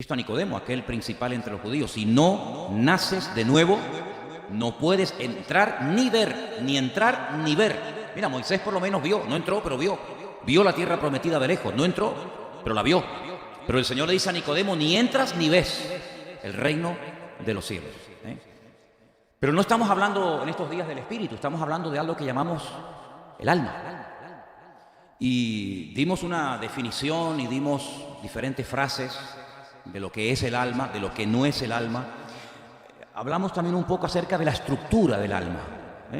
Cristo a Nicodemo, aquel principal entre los judíos: si no naces de nuevo, no puedes entrar ni ver, ni entrar ni ver. Mira, Moisés por lo menos vio, no entró, pero vio. Vio la tierra prometida de lejos, no entró, pero la vio. Pero el Señor le dice a Nicodemo: ni entras ni ves el reino de los cielos. Pero no estamos hablando en estos días del espíritu, estamos hablando de algo que llamamos el alma. Y dimos una definición y dimos diferentes frases de lo que es el alma, de lo que no es el alma. Hablamos también un poco acerca de la estructura del alma.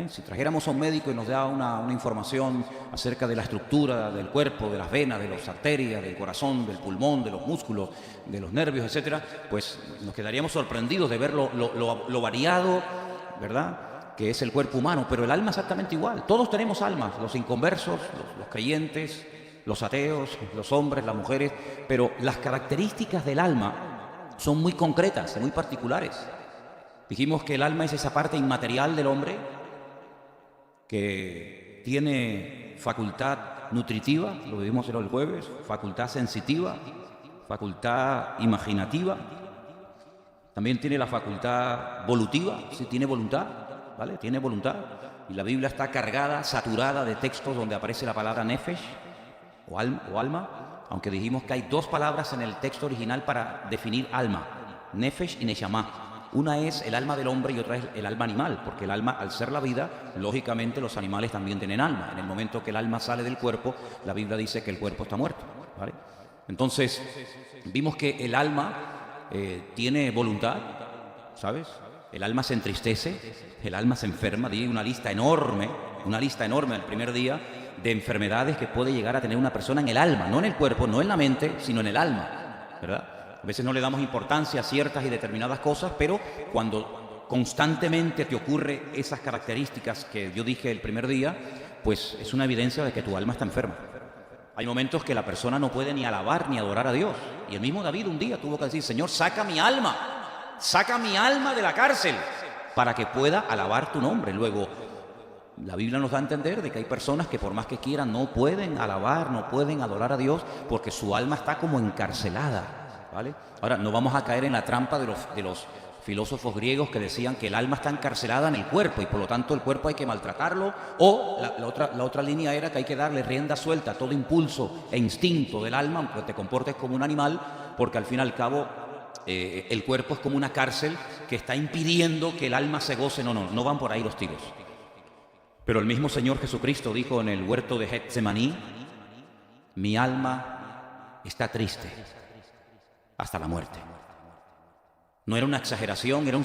Si trajéramos a un médico y nos da una información acerca de la estructura del cuerpo, de las venas, de las arterias, del corazón, del pulmón, de los músculos, de los nervios, etcétera, pues nos quedaríamos sorprendidos de ver lo variado, ¿verdad?, que es el cuerpo humano. Pero el alma es exactamente igual. Todos tenemos almas, los inconversos, los creyentes, los ateos, los hombres, las mujeres, pero las características del alma son muy concretas, muy particulares. Dijimos que el alma es esa parte inmaterial del hombre que tiene facultad nutritiva, lo vimos el jueves, facultad sensitiva, facultad imaginativa, también tiene la facultad volutiva, si tiene voluntad, ¿vale? Tiene voluntad. Y la Biblia está cargada, saturada de textos donde aparece la palabra nefesh o alma, aunque dijimos que hay dos palabras en el texto original para definir alma: nefesh y neshama. Una es el alma del hombre y otra es el alma animal, porque el alma, al ser la vida, lógicamente los animales también tienen alma. En el momento que el alma sale del cuerpo, la Biblia dice que el cuerpo está muerto, ¿vale? Entonces, vimos que el alma tiene voluntad, ¿sabes? El alma se entristece, el alma se enferma. Di una lista enorme el primer día de enfermedades que puede llegar a tener una persona en el alma, no en el cuerpo, no en la mente, sino en el alma, ¿verdad? A veces no le damos importancia a ciertas y determinadas cosas, pero cuando constantemente te ocurre esas características que yo dije el primer día, pues es una evidencia de que tu alma está enferma. Hay momentos que la persona no puede ni alabar ni adorar a Dios. Y el mismo David un día tuvo que decir: Señor, saca mi alma de la cárcel para que pueda alabar tu nombre. Luego, la Biblia nos da a entender de que hay personas que por más que quieran no pueden alabar, no pueden adorar a Dios porque su alma está como encarcelada, ¿vale? Ahora, no vamos a caer en la trampa de los filósofos griegos que decían que el alma está encarcelada en el cuerpo y por lo tanto el cuerpo hay que maltratarlo, o la otra línea era que hay que darle rienda suelta a todo impulso e instinto del alma, aunque te comportes como un animal, porque al fin y al cabo el cuerpo es como una cárcel que está impidiendo que el alma se goce. No van por ahí los tiros. Pero el mismo Señor Jesucristo dijo en el huerto de Getsemaní: mi alma está triste hasta la muerte. No era una exageración, era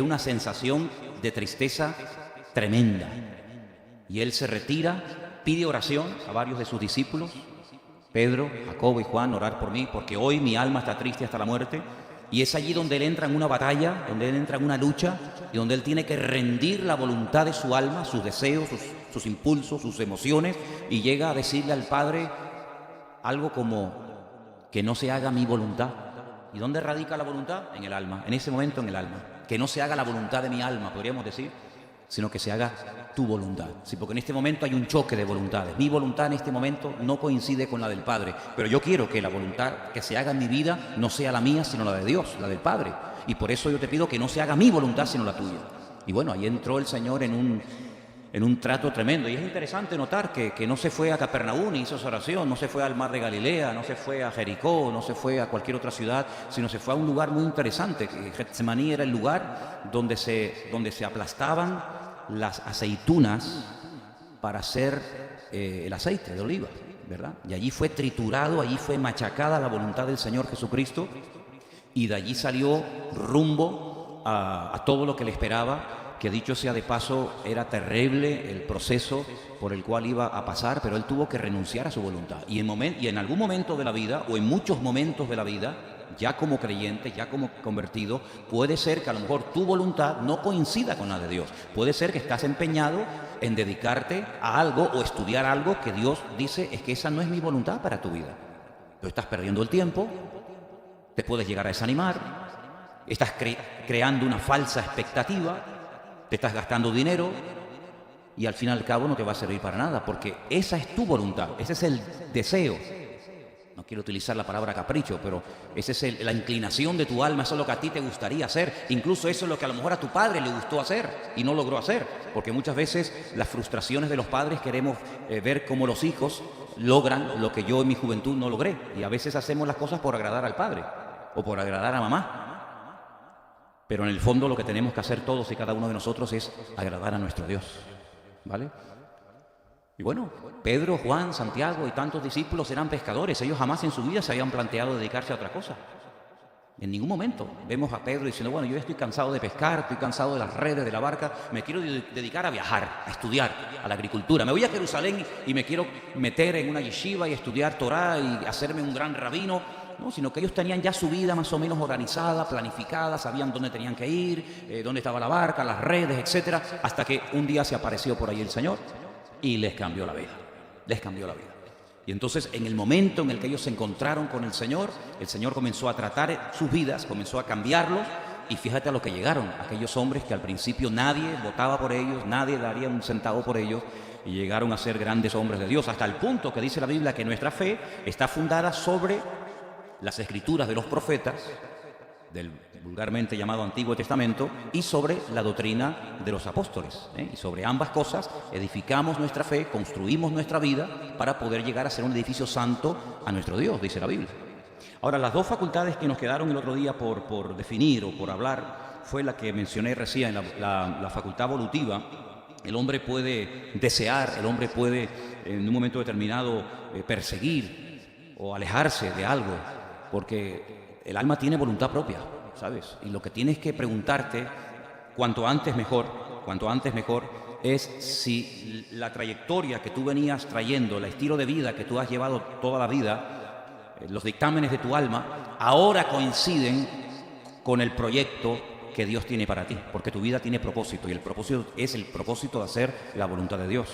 una sensación de tristeza tremenda. Y él se retira, pide oración a varios de sus discípulos, Pedro, Jacobo y Juan: orar por mí, porque hoy mi alma está triste hasta la muerte. Y es allí donde él entra en una batalla, donde él entra en una lucha, y donde él tiene que rendir la voluntad de su alma, sus deseos, sus impulsos, sus emociones, y llega a decirle al Padre algo como: que no se haga mi voluntad. ¿Y dónde radica la voluntad? En el alma, en ese momento en el alma. Que no se haga la voluntad de mi alma, podríamos decir, sino que se haga tu voluntad. Sí, porque en este momento hay un choque de voluntades. Mi voluntad en este momento no coincide con la del Padre, pero yo quiero que la voluntad que se haga en mi vida no sea la mía, sino la de Dios, la del Padre. Y por eso yo te pido que no se haga mi voluntad, sino la tuya. Y bueno, ahí entró el Señor en un trato tremendo. Y es interesante notar que no se fue a Capernaum y hizo esa oración, no se fue al mar de Galilea, no se fue a Jericó, no se fue a cualquier otra ciudad, sino se fue a un lugar muy interesante. Getsemaní era el lugar donde se aplastaban las aceitunas para hacer el aceite de oliva, ¿verdad? Y allí fue triturado, allí fue machacada la voluntad del Señor Jesucristo, y de allí salió rumbo a todo lo que le esperaba. Que dicho sea de paso, era terrible el proceso por el cual iba a pasar, pero él tuvo que renunciar a su voluntad. Y en algún momento de la vida, o en muchos momentos de la vida, ya como creyente, ya como convertido, puede ser que a lo mejor tu voluntad no coincida con la de Dios. Puede ser que estás empeñado en dedicarte a algo o estudiar algo que Dios dice: es que esa no es mi voluntad para tu vida. Tú estás perdiendo el tiempo, te puedes llegar a desanimar, estás creando una falsa expectativa, te estás gastando dinero y al fin y al cabo no te va a servir para nada, porque esa es tu voluntad, ese es el deseo. ¿Ok? quiero utilizar la palabra capricho, pero esa es la inclinación de tu alma, eso es lo que a ti te gustaría hacer. Incluso eso es lo que a lo mejor a tu padre le gustó hacer y no logró hacer, porque muchas veces las frustraciones de los padres queremos ver cómo los hijos logran lo que yo en mi juventud no logré, y a veces hacemos las cosas por agradar al padre o por agradar a mamá, pero en el fondo lo que tenemos que hacer todos y cada uno de nosotros es agradar a nuestro Dios, ¿vale? Y bueno, Pedro, Juan, Santiago y tantos discípulos eran pescadores. Ellos jamás en su vida se habían planteado dedicarse a otra cosa. En ningún momento vemos a Pedro diciendo, bueno, yo estoy cansado de pescar, estoy cansado de las redes, de la barca, me quiero dedicar a viajar, a estudiar, a la agricultura. Me voy a Jerusalén y me quiero meter en una yeshiva y estudiar Torah y hacerme un gran rabino. No, sino que ellos tenían ya su vida más o menos organizada, planificada, sabían dónde tenían que ir, dónde estaba la barca, las redes, etcétera, hasta que un día se apareció por ahí el Señor y les cambió la vida, les cambió la vida. Y entonces en el momento en el que ellos se encontraron con el Señor comenzó a tratar sus vidas, comenzó a cambiarlos, y fíjate a lo que llegaron, aquellos hombres que al principio nadie votaba por ellos, nadie daría un centavo por ellos, y llegaron a ser grandes hombres de Dios, hasta el punto que dice la Biblia que nuestra fe está fundada sobre las escrituras de los profetas, del vulgarmente llamado Antiguo Testamento, y sobre la doctrina de los apóstoles, y sobre ambas cosas edificamos nuestra fe, construimos nuestra vida para poder llegar a ser un edificio santo a nuestro Dios, dice la Biblia. Ahora, las dos facultades que nos quedaron el otro día por definir o por hablar fue la que mencioné recién, la facultad volutiva. El hombre puede desear, el hombre puede en un momento determinado perseguir o alejarse de algo, porque el alma tiene voluntad propia, ¿sabes? Y lo que tienes que preguntarte, cuanto antes mejor, es si la trayectoria que tú venías trayendo, el estilo de vida que tú has llevado toda la vida, los dictámenes de tu alma, ahora coinciden con el proyecto que Dios tiene para ti, porque tu vida tiene propósito, y el propósito es el propósito de hacer la voluntad de Dios.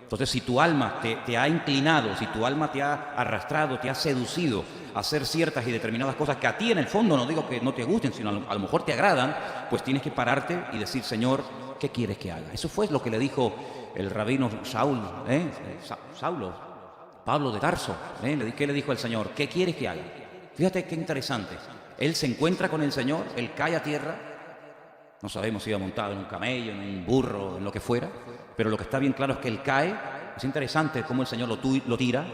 Entonces, si tu alma te ha inclinado, si tu alma te ha arrastrado, te ha seducido a hacer ciertas y determinadas cosas que a ti en el fondo, no digo que no te gusten, sino a lo mejor te agradan, pues tienes que pararte y decir, Señor, ¿qué quieres que haga? Eso fue lo que le dijo el rabino Saulo, Pablo de Tarso. ¿Qué le dijo el Señor? ¿Qué quieres que haga? Fíjate qué interesante. Él se encuentra con el Señor, él cae a tierra. No sabemos si iba montado en un camello, en un burro, en lo que fuera, pero lo que está bien claro es que él cae. Es interesante cómo el Señor lo tira.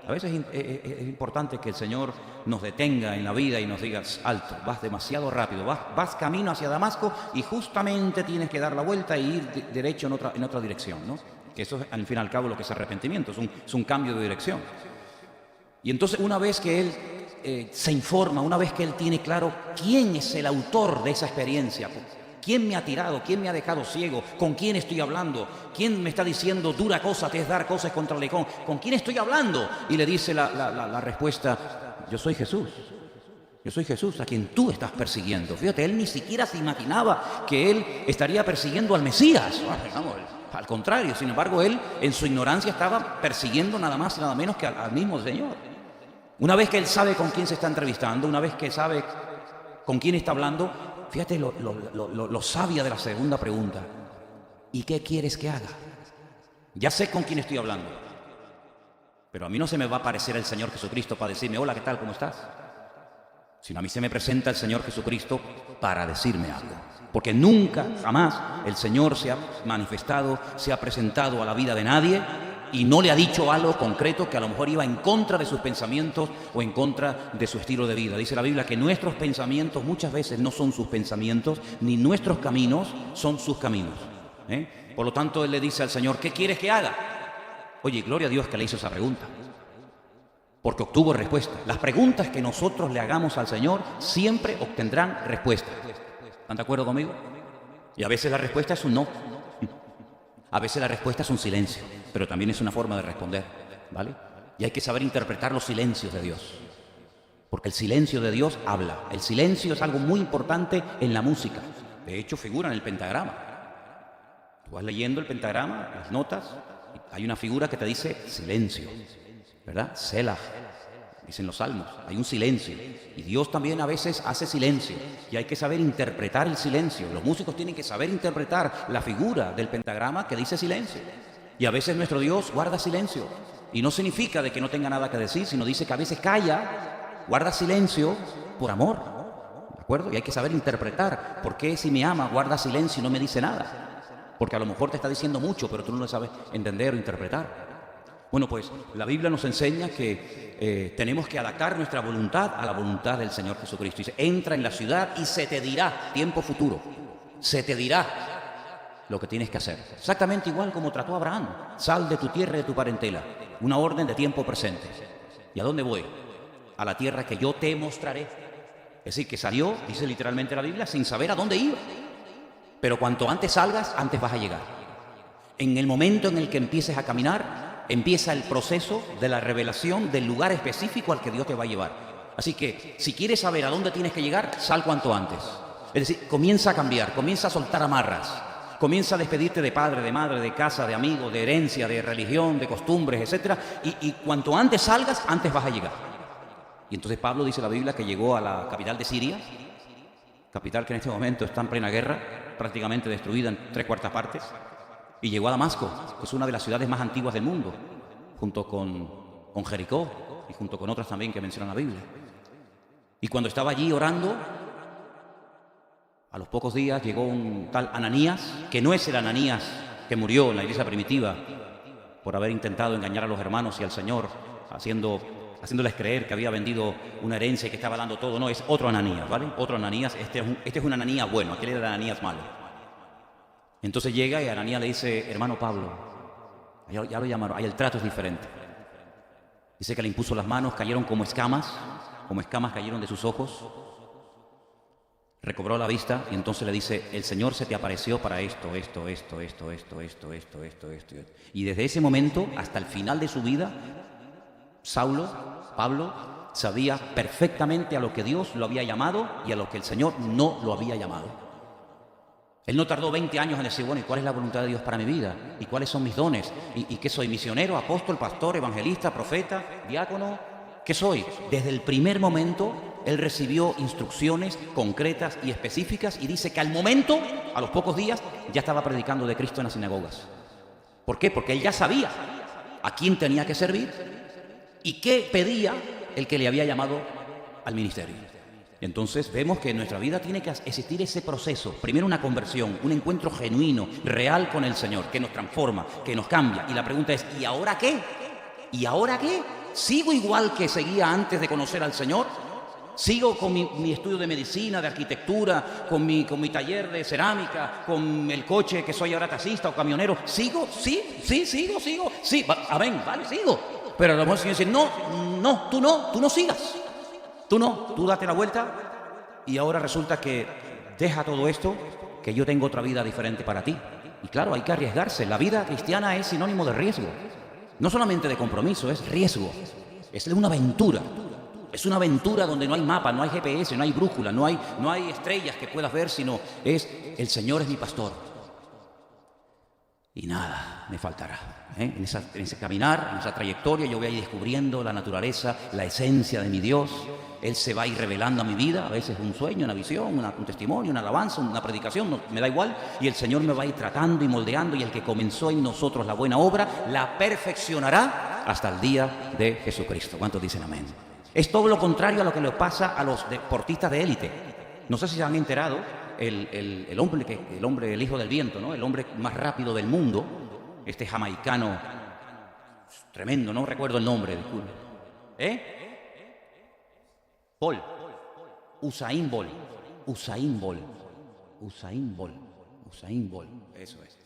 A veces es importante que el Señor nos detenga en la vida y nos diga, alto, vas demasiado rápido, vas camino hacia Damasco y justamente tienes que dar la vuelta e ir derecho en otra dirección, ¿no? Que eso es al fin y al cabo lo que es arrepentimiento, es un cambio de dirección. Y entonces una vez que él se informa, una vez que él tiene claro quién es el autor de esa experiencia, ¿quién me ha tirado? ¿Quién me ha dejado ciego? ¿Con quién estoy hablando? ¿Quién me está diciendo dura cosa te es dar cosas contra el león? ¿Con quién estoy hablando? Y le dice la respuesta, yo soy Jesús. Yo soy Jesús, a quien tú estás persiguiendo. Fíjate, él ni siquiera se imaginaba que él estaría persiguiendo al Mesías. Vamos, al contrario, sin embargo, él en su ignorancia estaba persiguiendo nada más y nada menos que al mismo Señor. Una vez que él sabe con quién se está entrevistando, una vez que sabe con quién está hablando, fíjate lo sabia de la segunda pregunta. ¿Y qué quieres que haga? Ya sé con quién estoy hablando, pero a mí no se me va a aparecer el Señor Jesucristo para decirme, hola, ¿qué tal? ¿Cómo estás? Sino a mí se me presenta el Señor Jesucristo para decirme algo. Porque nunca, jamás, el Señor se ha manifestado, se ha presentado a la vida de nadie y no le ha dicho algo concreto que a lo mejor iba en contra de sus pensamientos o en contra de su estilo de vida. Dice la Biblia que nuestros pensamientos muchas veces no son sus pensamientos, ni nuestros caminos son sus caminos. Por lo tanto, él le dice al Señor, ¿qué quieres que haga? Oye, gloria a Dios que le hizo esa pregunta, porque obtuvo respuesta. Las preguntas que nosotros le hagamos al Señor siempre obtendrán respuesta. ¿Están de acuerdo conmigo? Y a veces la respuesta es un no. A veces la respuesta es un silencio, pero también es una forma de responder, ¿vale? Y hay que saber interpretar los silencios de Dios, porque el silencio de Dios habla. El silencio es algo muy importante en la música. De hecho, figura en el pentagrama. Tú vas leyendo el pentagrama, las notas, y hay una figura que te dice silencio, ¿verdad? Selah, dicen los salmos, hay un silencio. Y Dios también a veces hace silencio, y hay que saber interpretar el silencio. Los músicos tienen que saber interpretar la figura del pentagrama que dice silencio. Y a veces nuestro Dios guarda silencio. Y no significa de que no tenga nada que decir, sino dice que a veces calla, guarda silencio por amor. ¿De acuerdo? Y hay que saber interpretar. ¿Por qué si me ama guarda silencio y no me dice nada? Porque a lo mejor te está diciendo mucho, pero tú no lo sabes entender o interpretar. Bueno, pues la Biblia nos enseña que tenemos que adaptar nuestra voluntad a la voluntad del Señor Jesucristo. Dice, entra en la ciudad y se te dirá, tiempo futuro, se te dirá lo que tienes que hacer. Exactamente igual como trató Abraham. Sal de tu tierra y de tu parentela. Una orden de tiempo presente. ¿Y a dónde voy? A la tierra que yo te mostraré. Es decir, que salió, dice literalmente la Biblia, sin saber a dónde iba. Pero cuanto antes salgas, antes vas a llegar. En el momento en el que empieces a caminar, empieza el proceso de la revelación del lugar específico al que Dios te va a llevar. Así que, si quieres saber a dónde tienes que llegar, sal cuanto antes. Es decir, comienza a cambiar, comienza a soltar amarras. Comienza a despedirte de padre, de madre, de casa, de amigo, de herencia, de religión, de costumbres, etc. Y cuanto antes salgas, antes vas a llegar. Y entonces Pablo dice en la Biblia que llegó a la capital de Siria, capital que en este momento está en plena guerra, prácticamente destruida en 3/4 partes, y llegó a Damasco, que es una de las ciudades más antiguas del mundo, junto con Jericó y junto con otras también que menciona la Biblia. Y cuando estaba allí orando, a los pocos días llegó un tal Ananías, que no es el Ananías que murió en la iglesia primitiva por haber intentado engañar a los hermanos y al Señor, haciéndoles creer que había vendido una herencia y que estaba dando todo. No, es otro Ananías, ¿vale? Otro Ananías, este es un Ananías bueno, aquel era el Ananías malo. Entonces llega y Ananías le dice, hermano Pablo, ya lo llamaron, ahí el trato es diferente. Dice que le impuso las manos, cayeron como escamas cayeron de sus ojos. Recobró la vista y entonces le dice, el Señor se te apareció para esto. Y desde ese momento hasta el final de su vida, Pablo, sabía perfectamente a lo que Dios lo había llamado y a lo que el Señor no lo había llamado. Él no tardó 20 años en decir, bueno, ¿y cuál es la voluntad de Dios para mi vida? ¿Y cuáles son mis dones? ¿Y qué soy? ¿Misionero, apóstol, pastor, evangelista, profeta, diácono? ¿Qué soy? Desde el primer momento él recibió instrucciones concretas y específicas y dice que al momento, a los pocos días, ya estaba predicando de Cristo en las sinagogas. ¿Por qué? Porque él ya sabía a quién tenía que servir y qué pedía el que le había llamado al ministerio. Entonces vemos que en nuestra vida tiene que existir ese proceso. Primero una conversión, un encuentro genuino, real con el Señor, que nos transforma, que nos cambia. Y la pregunta es, ¿y ahora qué? ¿Y ahora qué? ¿Sigo igual que seguía antes de conocer al Señor? ¿Sigo con mi estudio de medicina, de arquitectura, con mi taller de cerámica, con el coche que soy ahora taxista o camionero? ¿Sigo? Sí, sigo. Sí, amén, vale, sigo. Pero a lo mejor el Señor dice, no, tú no sigas. Tú date la vuelta y ahora resulta que deja todo esto, que yo tengo otra vida diferente para ti. Y claro, hay que arriesgarse. La vida cristiana es sinónimo de riesgo. No solamente de compromiso, es riesgo. Es una aventura. Es una aventura donde no hay mapa, no hay GPS, no hay brújula, no hay estrellas que puedas ver, sino el Señor es mi pastor. Y nada me faltará. En ese caminar, en esa trayectoria, yo voy a ir descubriendo la naturaleza, la esencia de mi Dios. Él se va a ir revelando a mi vida, a veces un sueño, una visión, un testimonio, una alabanza, una predicación, no, me da igual. Y el Señor me va a ir tratando y moldeando, y el que comenzó en nosotros la buena obra, la perfeccionará hasta el día de Jesucristo. ¿Cuántos dicen amén? Es todo lo contrario a lo que le pasa a los deportistas de élite. No sé si se han enterado, el hombre, el hijo del viento, ¿no? El hombre más rápido del mundo, este jamaicano tremendo, no recuerdo el nombre, disculpe. Usain Bolt, eso es.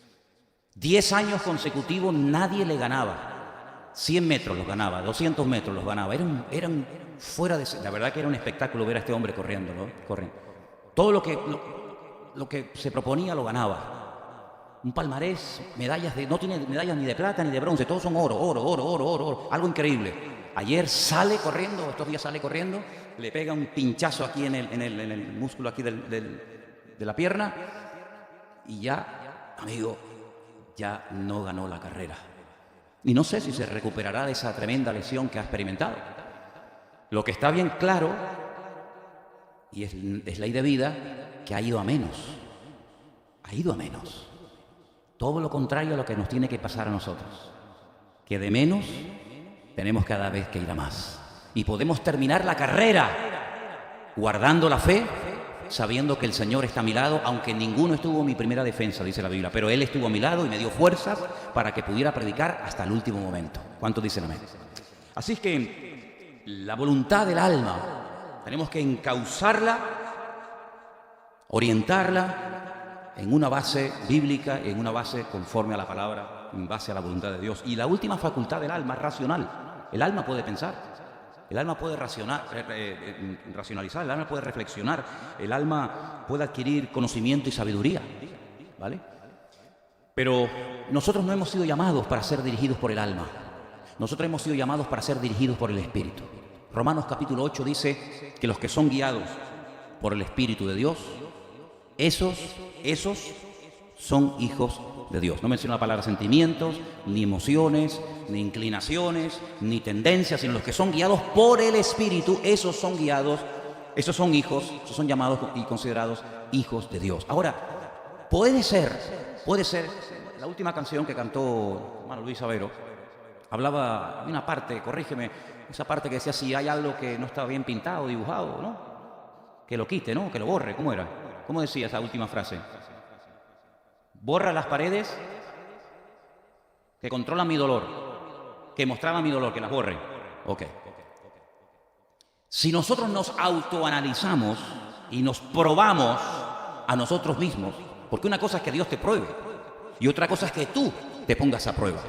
10 años consecutivos nadie le ganaba. 100 metros los ganaba, 200 metros los ganaba. Eran fuera de... La verdad que era un espectáculo ver a este hombre corriendo, ¿no? Todo lo que se proponía lo ganaba. Un palmarés, no tiene medallas ni de plata ni de bronce, todos son oro. Algo increíble. Ayer sale corriendo, estos días sale corriendo, le pega un pinchazo aquí en el músculo aquí de la pierna y ya, amigo, ya no ganó la carrera. Y no sé si se recuperará de esa tremenda lesión que ha experimentado. Lo que está bien claro, y es ley de vida, que ha ido a menos. Todo lo contrario a lo que nos tiene que pasar a nosotros. Que de menos tenemos cada vez que ir a más. Y podemos terminar la carrera guardando la fe, sabiendo que el Señor está a mi lado, aunque ninguno estuvo en mi primera defensa, dice la Biblia, pero Él estuvo a mi lado y me dio fuerzas para que pudiera predicar hasta el último momento. ¿Cuántos dicen amén? Así es que la voluntad del alma tenemos que encauzarla, orientarla en una base bíblica, en una base conforme a la palabra, en base a la voluntad de Dios. Y la última facultad del alma es racional. El alma puede pensar. El alma puede racionalizar, el alma puede reflexionar, el alma puede adquirir conocimiento y sabiduría, ¿vale? Pero nosotros no hemos sido llamados para ser dirigidos por el alma. Nosotros hemos sido llamados para ser dirigidos por el Espíritu. Romanos capítulo 8 dice que los que son guiados por el Espíritu de Dios, esos son hijos de Dios. No menciona la palabra sentimientos, ni emociones, ni inclinaciones, ni tendencias, sino los que son guiados por el Espíritu, esos son guiados, esos son hijos, esos son llamados y considerados hijos de Dios. Ahora, puede ser, la última canción que cantó hermano Luis Avero, hablaba de una parte, corrígeme, esa parte que decía si hay algo que no está bien pintado, dibujado, ¿no? Que lo quite, ¿no? Que lo borre, ¿cómo era? ¿Cómo decía esa última frase? Borra las paredes que controlan mi dolor, que mostraban mi dolor, que las borre. Ok. Si nosotros nos autoanalizamos y nos probamos a nosotros mismos, porque una cosa es que Dios te pruebe y otra cosa es que tú te pongas a prueba.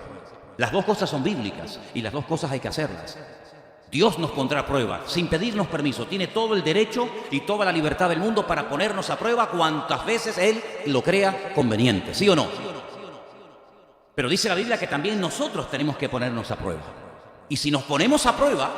Las dos cosas son bíblicas y las dos cosas hay que hacerlas. Dios nos pondrá a prueba sin pedirnos permiso. Tiene todo el derecho y toda la libertad del mundo para ponernos a prueba cuantas veces Él lo crea conveniente. ¿Sí o no? Pero dice la Biblia que también nosotros tenemos que ponernos a prueba. Y si nos ponemos a prueba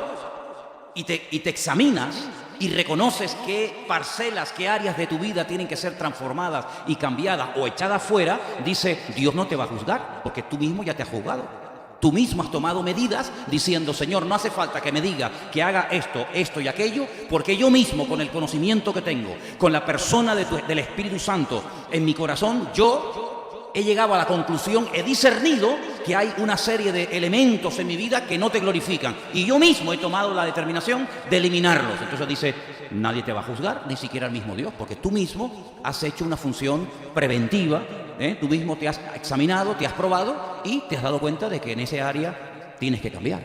y te examinas y reconoces qué parcelas, qué áreas de tu vida tienen que ser transformadas y cambiadas o echadas fuera, dice, Dios no te va a juzgar porque tú mismo ya te has juzgado. Tú mismo has tomado medidas diciendo, Señor, no hace falta que me diga que haga esto, esto y aquello, porque yo mismo, con el conocimiento que tengo, con la persona del Espíritu Santo en mi corazón, yo he llegado a la conclusión, he discernido que hay una serie de elementos en mi vida que no te glorifican. Y yo mismo he tomado la determinación de eliminarlos. Entonces dice, nadie te va a juzgar, ni siquiera el mismo Dios, porque tú mismo has hecho una función preventiva. Tú mismo te has examinado, te has probado y te has dado cuenta de que en ese área tienes que cambiar.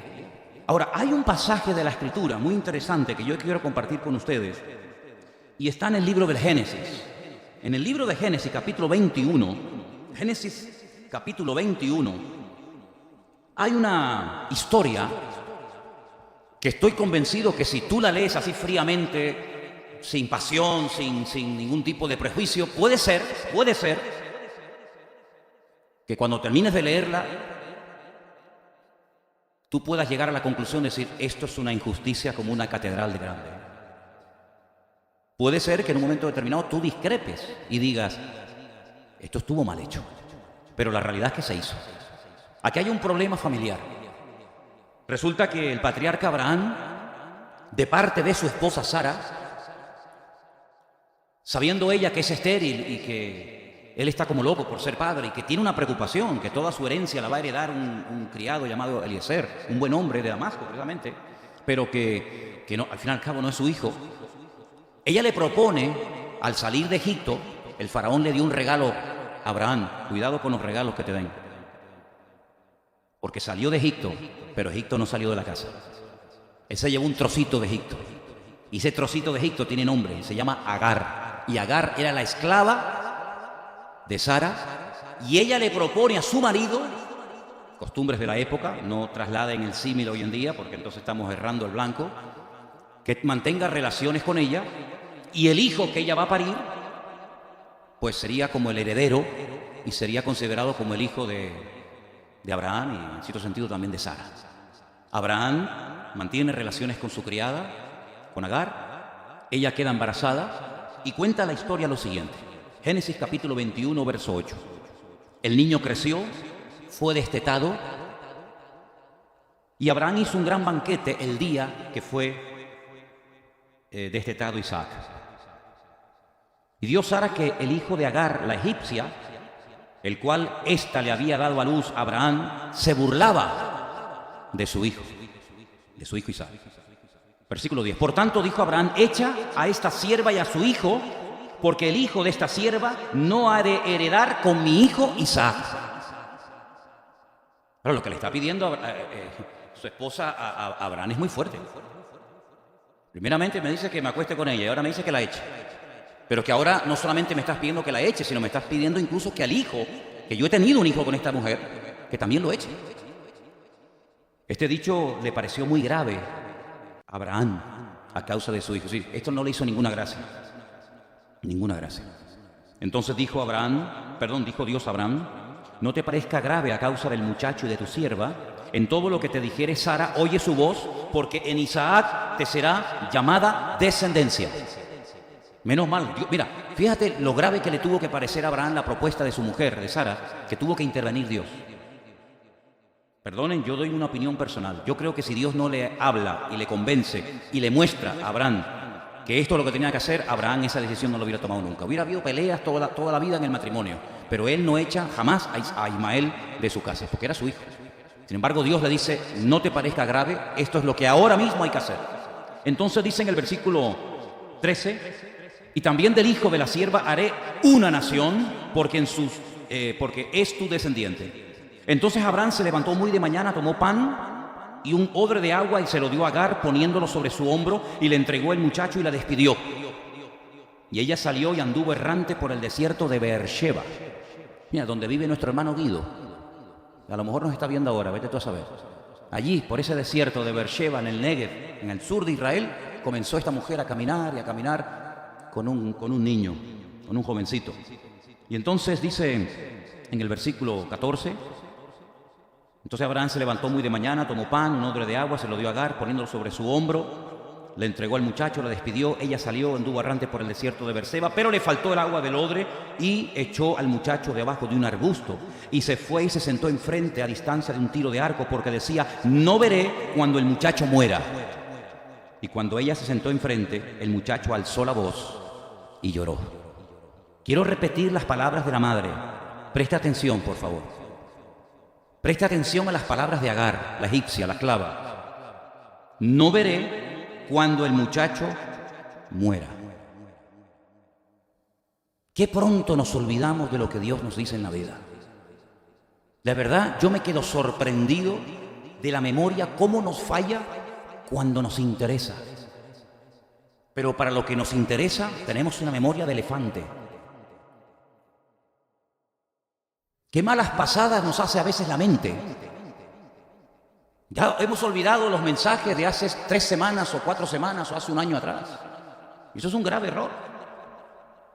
Ahora, hay un pasaje de la Escritura muy interesante que yo quiero compartir con ustedes y está en el libro del Génesis. En el libro de Génesis, capítulo 21, hay una historia que estoy convencido que si tú la lees así fríamente, sin pasión, sin ningún tipo de prejuicio, puede ser que cuando termines de leerla, tú puedas llegar a la conclusión de decir, esto es una injusticia como una catedral de grande. Puede ser que en un momento determinado tú discrepes y digas, esto estuvo mal hecho, pero la realidad es que se hizo. Aquí hay un problema familiar. Resulta que el patriarca Abraham, de parte de su esposa Sara, sabiendo ella que es estéril y que él está como loco por ser padre y que tiene una preocupación, que toda su herencia la va a heredar un criado llamado Eliezer, un buen hombre de Damasco, precisamente, pero que no, al fin y al cabo no es su hijo. Ella le propone, al salir de Egipto, el faraón le dio un regalo a Abraham. Cuidado con los regalos que te den. Porque salió de Egipto, pero Egipto no salió de la casa. Él se llevó un trocito de Egipto. Y ese trocito de Egipto tiene nombre, se llama Agar. Y Agar era la esclava de Sara, y ella le propone a su marido, costumbres de la época, no trasladen el símil hoy en día, porque entonces estamos errando el blanco, que mantenga relaciones con ella, y el hijo que ella va a parir, pues sería como el heredero, y sería considerado como el hijo de Abraham, y en cierto sentido también de Sara. Abraham mantiene relaciones con su criada, con Agar, ella queda embarazada, y cuenta la historia lo siguiente. Génesis capítulo 21, verso 8. El niño creció, fue destetado, y Abraham hizo un gran banquete el día que fue destetado Isaac. Y dio Sara que el hijo de Agar, la egipcia, el cual ésta le había dado a luz a Abraham, se burlaba de su hijo. de su hijo Isaac. Versículo 10. Por tanto dijo Abraham, echa a esta sierva y a su hijo, porque el hijo de esta sierva no ha de heredar con mi hijo Isaac. Pero lo que le está pidiendo su esposa a Abraham es muy fuerte. Primeramente me dice que me acueste con ella y ahora me dice que la eche. Pero que ahora no solamente me estás pidiendo que la eche, sino me estás pidiendo incluso que al hijo, que yo he tenido un hijo con esta mujer, que también lo eche. Este dicho le pareció muy grave a Abraham a causa de su hijo. Sí, esto no le hizo ninguna gracia. Ninguna gracia. Entonces dijo Dios a Abraham, no te parezca grave a causa del muchacho y de tu sierva. En todo lo que te dijere Sara, oye su voz, porque en Isaac te será llamada descendencia. Menos mal, mira, fíjate lo grave que le tuvo que parecer a Abraham la propuesta de su mujer, de Sara, que tuvo que intervenir Dios. Perdonen, yo doy una opinión personal. Yo creo que si Dios no le habla y le convence y le muestra a Abraham que esto es lo que tenía que hacer, Abraham esa decisión no lo hubiera tomado nunca. Hubiera habido peleas toda la vida en el matrimonio, pero él no echa jamás a Ismael de su casa, porque era su hijo. Sin embargo, Dios le dice, no te parezca grave, esto es lo que ahora mismo hay que hacer. Entonces dice en el versículo 13, y también del hijo de la sierva haré una nación, porque es tu descendiente. Entonces Abraham se levantó muy de mañana, tomó pan y un odre de agua y se lo dio a Agar, poniéndolo sobre su hombro, y le entregó el muchacho y la despidió. Y ella salió y anduvo errante por el desierto de Beersheba. Mira, donde vive nuestro hermano Guido. A lo mejor nos está viendo ahora, vete tú a saber. Allí, por ese desierto de Beersheba, en el Negev, en el sur de Israel, comenzó esta mujer a caminar y a caminar con un niño, con un jovencito. Y entonces dice en el versículo 14, entonces Abraham se levantó muy de mañana, tomó pan, un odre de agua, se lo dio a Agar, poniéndolo sobre su hombro, le entregó al muchacho, la despidió, ella salió, anduvo errante por el desierto de Beerseba, pero le faltó el agua del odre y echó al muchacho debajo de un arbusto, y se fue y se sentó enfrente a distancia de un tiro de arco, porque decía, no veré cuando el muchacho muera. Y cuando ella se sentó enfrente, el muchacho alzó la voz y lloró. Quiero repetir las palabras de la madre. Presta atención, por favor. Presta atención a las palabras de Agar, la egipcia, la esclava. No veré cuando el muchacho muera. Qué pronto nos olvidamos de lo que Dios nos dice en la vida. De verdad, yo me quedo sorprendido de la memoria, cómo nos falla cuando nos interesa. Pero para lo que nos interesa, tenemos una memoria de elefante. Qué malas pasadas nos hace a veces la mente. Ya hemos olvidado los mensajes de hace 3 semanas o 4 semanas o hace un año atrás. Y eso es un grave error.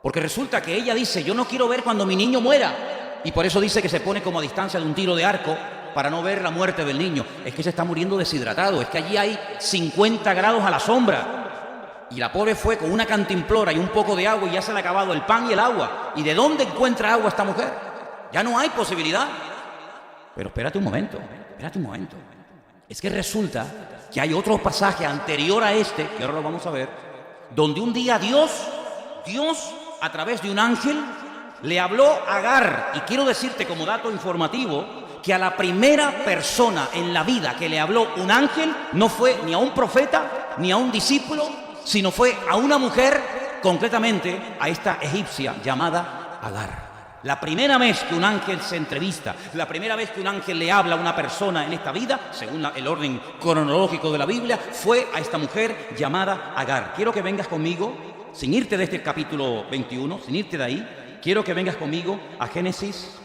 Porque resulta que ella dice, yo no quiero ver cuando mi niño muera. Y por eso dice que se pone como a distancia de un tiro de arco para no ver la muerte del niño. Es que se está muriendo deshidratado. Es que allí hay 50 grados a la sombra. Y la pobre fue con una cantimplora y un poco de agua y ya se le ha acabado el pan y el agua. ¿Y de dónde encuentra agua esta mujer? Ya no hay posibilidad. Pero espérate un momento. Es que resulta que hay otro pasaje anterior a este, que ahora lo vamos a ver, donde un día Dios, a través de un ángel, le habló a Agar. Y quiero decirte como dato informativo, que a la primera persona en la vida que le habló un ángel, no fue ni a un profeta, ni a un discípulo, sino fue a una mujer, concretamente a esta egipcia llamada Agar. La primera vez que un ángel se entrevista, la primera vez que un ángel le habla a una persona en esta vida, según el orden cronológico de la Biblia, fue a esta mujer llamada Agar. Quiero que vengas conmigo, sin irte de este capítulo 21, sin irte de ahí, quiero que vengas conmigo a Génesis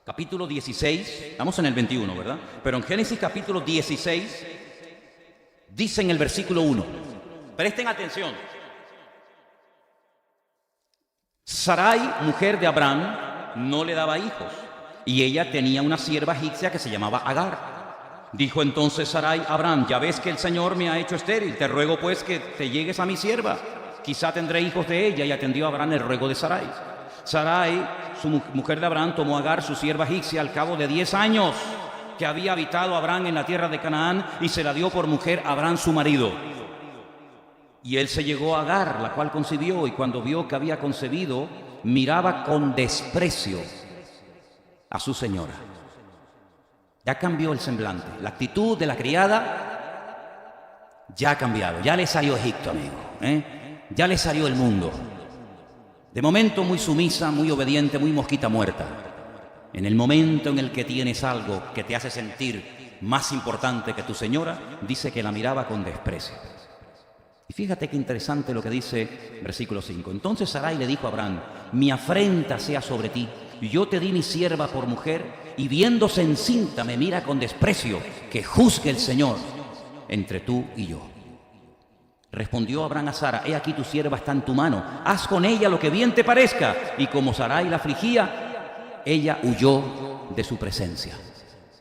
capítulo 16, estamos en el 21, ¿verdad? Pero en Génesis capítulo 16, dice en el versículo 1, presten atención. Sarai, mujer de Abraham, no le daba hijos, y ella tenía una sierva egipcia que se llamaba Agar. Dijo entonces Sarai a Abraham, ya ves que el Señor me ha hecho estéril, te ruego pues que te llegues a mi sierva, quizá tendré hijos de ella. Y atendió a Abraham el ruego de Sarai. Sarai, su mujer de Abraham, tomó a Agar, su sierva egipcia, al cabo de 10 años que había habitado Abraham en la tierra de Canaán, y se la dio por mujer a Abraham su marido. Y él se llegó a Agar, la cual concibió, y cuando vio que había concebido, miraba con desprecio a su señora. Ya cambió el semblante. La actitud de la criada ya ha cambiado, ya le salió Egipto, amigo, ya le salió el mundo. De momento muy sumisa, muy obediente, muy mosquita muerta. En el momento en el que tienes algo que te hace sentir más importante que tu señora, dice que la miraba con desprecio. Y fíjate qué interesante lo que dice versículo 5. Entonces Sarai le dijo a Abraham: mi afrenta sea sobre ti, yo te di mi sierva por mujer, y viéndose encinta me mira con desprecio, que juzgue el Señor entre tú y yo. Respondió Abraham a Sara: he aquí tu sierva está en tu mano, haz con ella lo que bien te parezca. Y como Sarai la afligía, ella huyó de su presencia.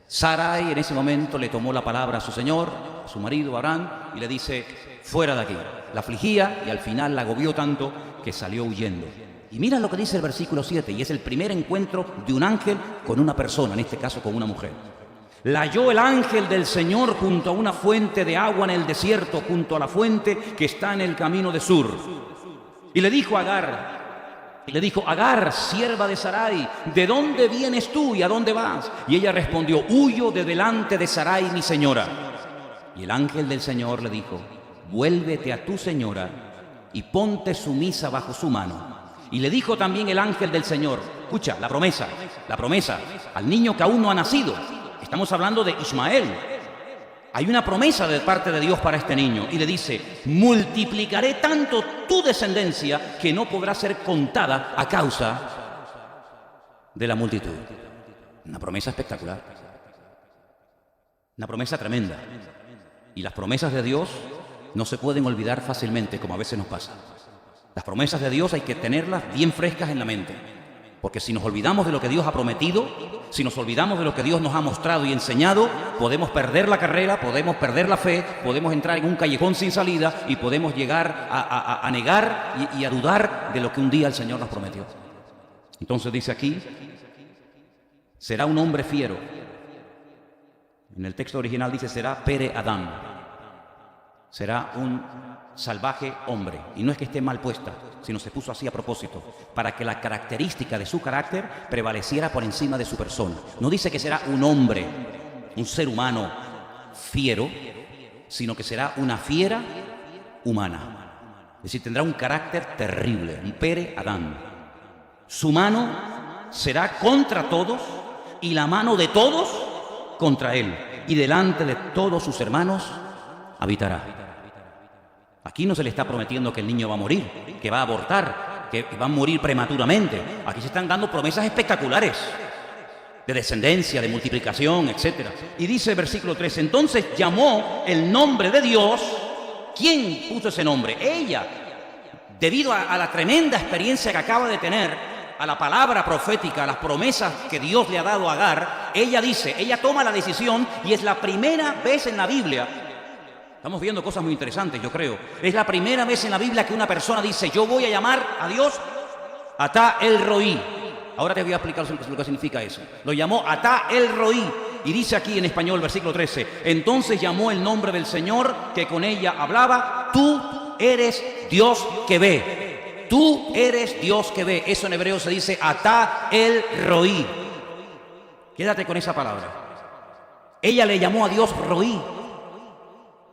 Sarai en ese momento le tomó la palabra a su señor, a su marido Abraham, y le dice: fuera de aquí. La afligía y al final la agobió tanto que salió huyendo. Y mira lo que dice el versículo 7, y es el primer encuentro de un ángel con una persona, en este caso con una mujer. La halló el ángel del Señor junto a una fuente de agua en el desierto, junto a la fuente que está en el camino de Sur. Y le dijo a Agar, sierva de Sarai: ¿de dónde vienes tú y a dónde vas? Y ella respondió: huyo de delante de Sarai, mi señora. Y el ángel del Señor le dijo: vuélvete a tu señora y ponte sumisa bajo su mano. Y le dijo también el ángel del Señor: escucha, la promesa, al niño que aún no ha nacido. Estamos hablando de Ismael. Hay una promesa de parte de Dios para este niño. Y le dice: multiplicaré tanto tu descendencia que no podrá ser contada a causa de la multitud. Una promesa espectacular. Una promesa tremenda. Y las promesas de Dios no se pueden olvidar fácilmente, como a veces nos pasa. Las promesas de Dios hay que tenerlas bien frescas en la mente. Porque si nos olvidamos de lo que Dios ha prometido, si nos olvidamos de lo que Dios nos ha mostrado y enseñado, podemos perder la carrera, podemos perder la fe, podemos entrar en un callejón sin salida y podemos llegar a negar y a dudar de lo que un día el Señor nos prometió. Entonces dice aquí: será un hombre fiero. En el texto original dice: será Pere Adán. Será un salvaje hombre. Y no es que esté mal puesta, sino se puso así a propósito, para que la característica de su carácter prevaleciera por encima de su persona. No dice que será un hombre, un ser humano fiero, sino que será una fiera humana. Es decir, tendrá un carácter terrible, un Pere Adán. Su mano será contra todos y la mano de todos contra él. Y delante de todos sus hermanos habitará. Aquí no se le está prometiendo que el niño va a morir, que va a abortar, que va a morir prematuramente. Aquí se están dando promesas espectaculares de descendencia, de multiplicación, etc. Y dice el versículo 3: entonces llamó el nombre de Dios. ¿Quién puso ese nombre? Ella. Debido a la tremenda experiencia que acaba de tener, a la palabra profética, a las promesas que Dios le ha dado a Agar, ella toma la decisión, y es la primera vez en la Biblia. Estamos viendo cosas muy interesantes, yo creo. Es la primera vez en la Biblia que una persona dice: yo voy a llamar a Dios Atá el Roí. Ahora te voy a explicar lo que significa eso. Lo llamó Atá el Roí. Y dice aquí en español, versículo 13: entonces llamó el nombre del Señor que con ella hablaba: tú eres Dios que ve. Tú eres Dios que ve. Eso en hebreo se dice Atá el Roí. Quédate con esa palabra. Ella le llamó a Dios Roí.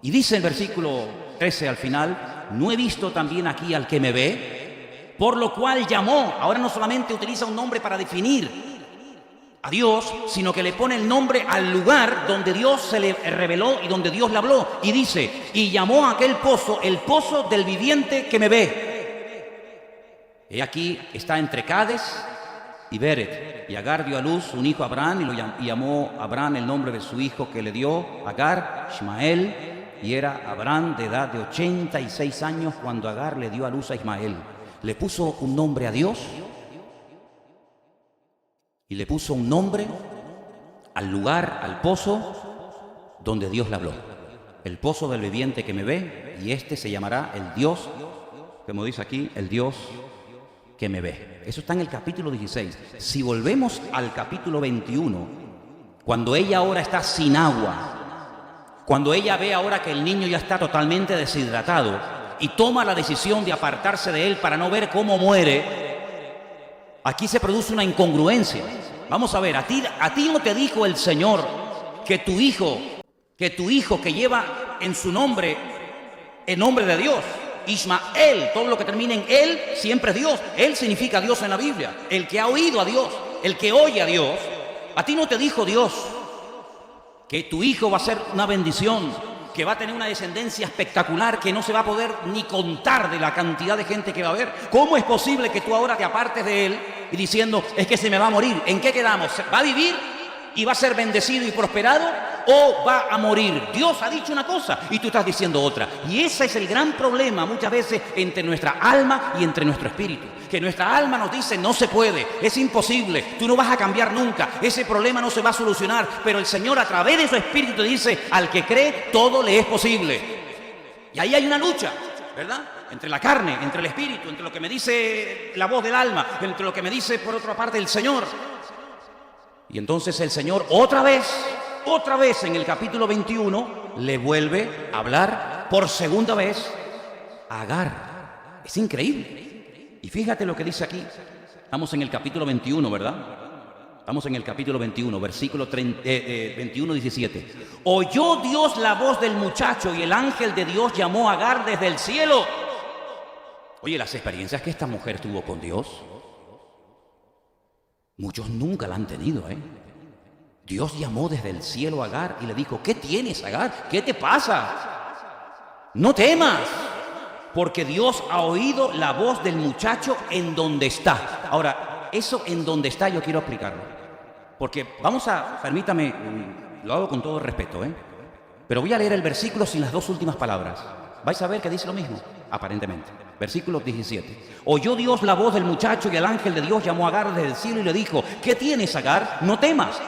Y dice el versículo 13 al final: ¿no he visto también aquí al que me ve? Por lo cual llamó. Ahora no solamente utiliza un nombre para definir a Dios, sino que le pone el nombre al lugar donde Dios se le reveló y donde Dios le habló. Y dice: y llamó a aquel pozo el pozo del viviente que me ve. Y aquí está entre Cades y Beret. Y Agar dio a luz un hijo a Abraham, y llamó a Abraham el nombre de su hijo que le dio Agar, Ismael. Y era Abraham de edad de 86 años cuando Agar le dio a luz a Ismael. Le puso un nombre a Dios y le puso un nombre al lugar, al pozo donde Dios le habló. El pozo del viviente que me ve, y este se llamará el Dios, como dice aquí, el Dios que me ve. Eso está en el capítulo 16. Si volvemos al capítulo 21, cuando ella ahora está sin agua, cuando ella ve ahora que el niño ya está totalmente deshidratado y toma la decisión de apartarse de él para no ver cómo muere, aquí se produce una incongruencia. Vamos a ver, a ti no te dijo el Señor que tu hijo que lleva en su nombre el nombre de Dios. Ismael, todo lo que termina en él siempre es Dios. Él significa Dios en la Biblia. El que ha oído a Dios, el que oye a Dios. A ti no te dijo Dios que tu hijo va a ser una bendición, que va a tener una descendencia espectacular, que no se va a poder ni contar de la cantidad de gente que va a haber. ¿Cómo es posible que tú ahora te apartes de él y diciendo, es que se me va a morir? ¿En qué quedamos? ¿Va a vivir y va a ser bendecido y prosperado o va a morir? Dios ha dicho una cosa y tú estás diciendo otra. Y ese es el gran problema muchas veces entre nuestra alma y entre nuestro espíritu. Que nuestra alma nos dice, no se puede, es imposible, tú no vas a cambiar nunca, ese problema no se va a solucionar. Pero el Señor a través de su espíritu te dice, al que cree, todo le es posible. Y ahí hay una lucha, ¿verdad? Entre la carne, entre el espíritu, entre lo que me dice la voz del alma, entre lo que me dice por otra parte el Señor. Y entonces el Señor otra vez en el capítulo 21 le vuelve a hablar por segunda vez a Agar. Es increíble. Y fíjate lo que dice aquí. Estamos en el capítulo 21, ¿verdad? Estamos en el capítulo 21, versículo 21, 17. Oyó Dios la voz del muchacho y el ángel de Dios llamó a Agar desde el cielo. Oye, las experiencias que esta mujer tuvo con Dios, muchos nunca la han tenido, ¿eh? Dios llamó desde el cielo a Agar y le dijo, ¿qué tienes, Agar? ¿Qué te pasa? No temas, porque Dios ha oído la voz del muchacho en donde está. Ahora, eso en donde está yo quiero explicarlo. Porque permítame, lo hago con todo respeto, pero voy a leer el versículo sin las dos últimas palabras. Vais a ver que dice lo mismo, aparentemente. Versículo 17. Oyó Dios la voz del muchacho y el ángel de Dios llamó a Agar desde el cielo y le dijo, ¿qué tienes, Agar? No temas,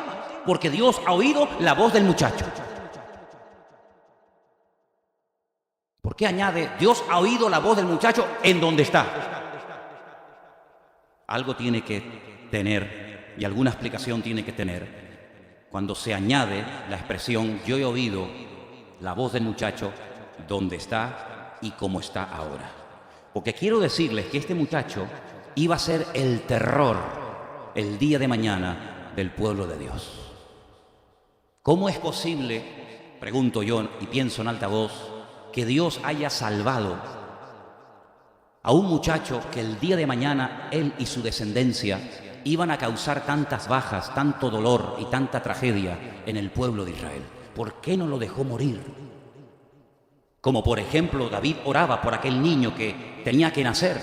porque Dios ha oído la voz del muchacho. ¿Por qué añade, Dios ha oído la voz del muchacho en donde está? Algo tiene que tener y alguna explicación tiene que tener cuando se añade la expresión, yo he oído la voz del muchacho donde está y cómo está ahora. Porque quiero decirles que este muchacho iba a ser el terror el día de mañana del pueblo de Dios. ¿Cómo es posible, pregunto yo y pienso en alta voz, que Dios haya salvado a un muchacho que el día de mañana él y su descendencia iban a causar tantas bajas, tanto dolor y tanta tragedia en el pueblo de Israel? ¿Por qué no lo dejó morir? Como por ejemplo David oraba por aquel niño que tenía que nacer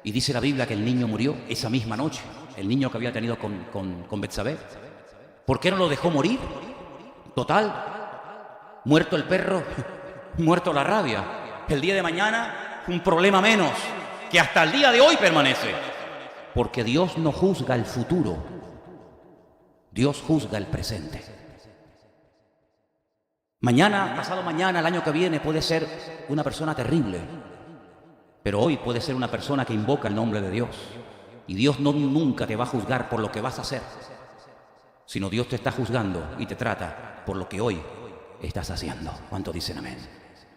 y dice la Biblia que el niño murió esa misma noche, el niño que había tenido con Betsabé. ¿Por qué no lo dejó morir? Total, muerto el perro, muerto la rabia. El día de mañana un problema menos que hasta el día de hoy permanece. Porque Dios no juzga el futuro, Dios juzga el presente. Mañana, pasado mañana, el año que viene puede ser una persona terrible, pero hoy puede ser una persona que invoca el nombre de Dios. Y Dios nunca te va a juzgar por lo que vas a hacer, sino Dios te está juzgando y te trata por lo que hoy estás haciendo. ¿Cuántos dicen amén?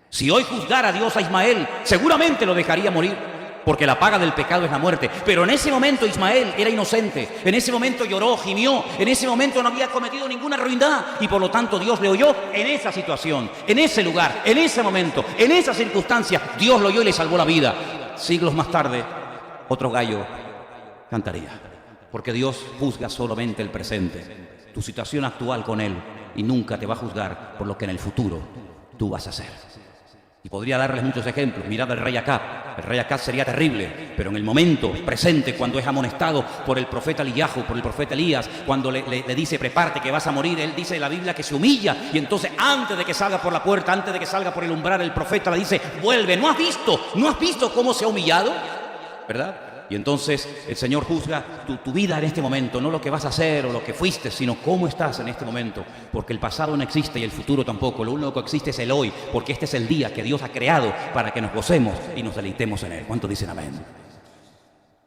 Si hoy juzgara a Dios a Ismael, seguramente lo dejaría morir, porque la paga del pecado es la muerte. Pero en ese momento Ismael era inocente, en ese momento lloró, gimió, en ese momento no había cometido ninguna ruindad y por lo tanto Dios le oyó en esa situación, en ese lugar, en ese momento, en esa circunstancia. Dios lo oyó y le salvó la vida. Siglos más tarde, otro gallo cantaría, porque Dios juzga solamente el presente, tu situación actual con Él, y nunca te va a juzgar por lo que en el futuro tú vas a hacer. Y podría darles muchos ejemplos. Mirad al rey Acab. El rey Acab sería terrible, pero en el momento presente, cuando es amonestado por el profeta Eliyahu, por el profeta Elías, cuando le dice prepárate que vas a morir, él dice en la Biblia que se humilla, y entonces antes de que salga por la puerta, antes de que salga por el umbral, el profeta le dice, vuelve. ¿No has visto cómo se ha humillado? ¿Verdad? Y entonces el Señor juzga tu vida en este momento, no lo que vas a hacer o lo que fuiste, sino cómo estás en este momento. Porque el pasado no existe y el futuro tampoco. Lo único que existe es el hoy, porque este es el día que Dios ha creado para que nos gocemos y nos deleitemos en Él. ¿Cuántos dicen amén?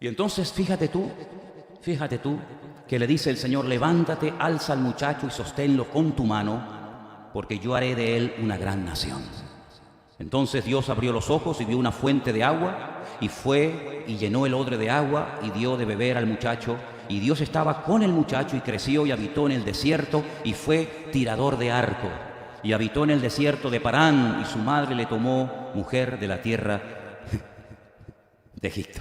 Y entonces fíjate tú, que le dice el Señor, levántate, alza al muchacho y sosténlo con tu mano, porque yo haré de él una gran nación. Entonces Dios abrió los ojos y vio una fuente de agua, y fue y llenó el odre de agua y dio de beber al muchacho. Y Dios estaba con el muchacho y creció y habitó en el desierto y fue tirador de arco. y habitó en el desierto de Parán, y su madre le tomó mujer de la tierra de Egipto.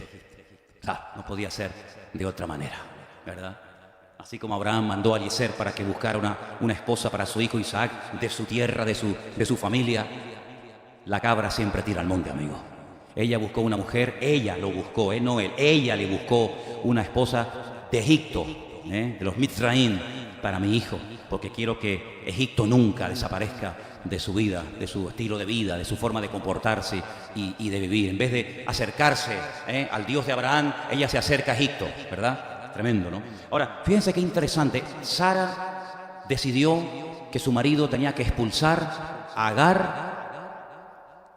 No podía ser de otra manera, ¿verdad? Así como Abraham mandó a Eliezer para que buscara una esposa para su hijo Isaac, de su tierra, de su familia, la cabra siempre tira al monte, amigo. Ella buscó una mujer, ella lo buscó, no él. Ella le buscó una esposa de Egipto, de los Mitzraim, para mi hijo, porque quiero que Egipto nunca desaparezca de su vida, de su estilo de vida, de su forma de comportarse y de vivir. En vez de acercarse al Dios de Abraham, ella se acerca a Egipto, ¿verdad? Tremendo, ¿no? Ahora, fíjense qué interesante. Sara decidió que su marido tenía que expulsar a Agar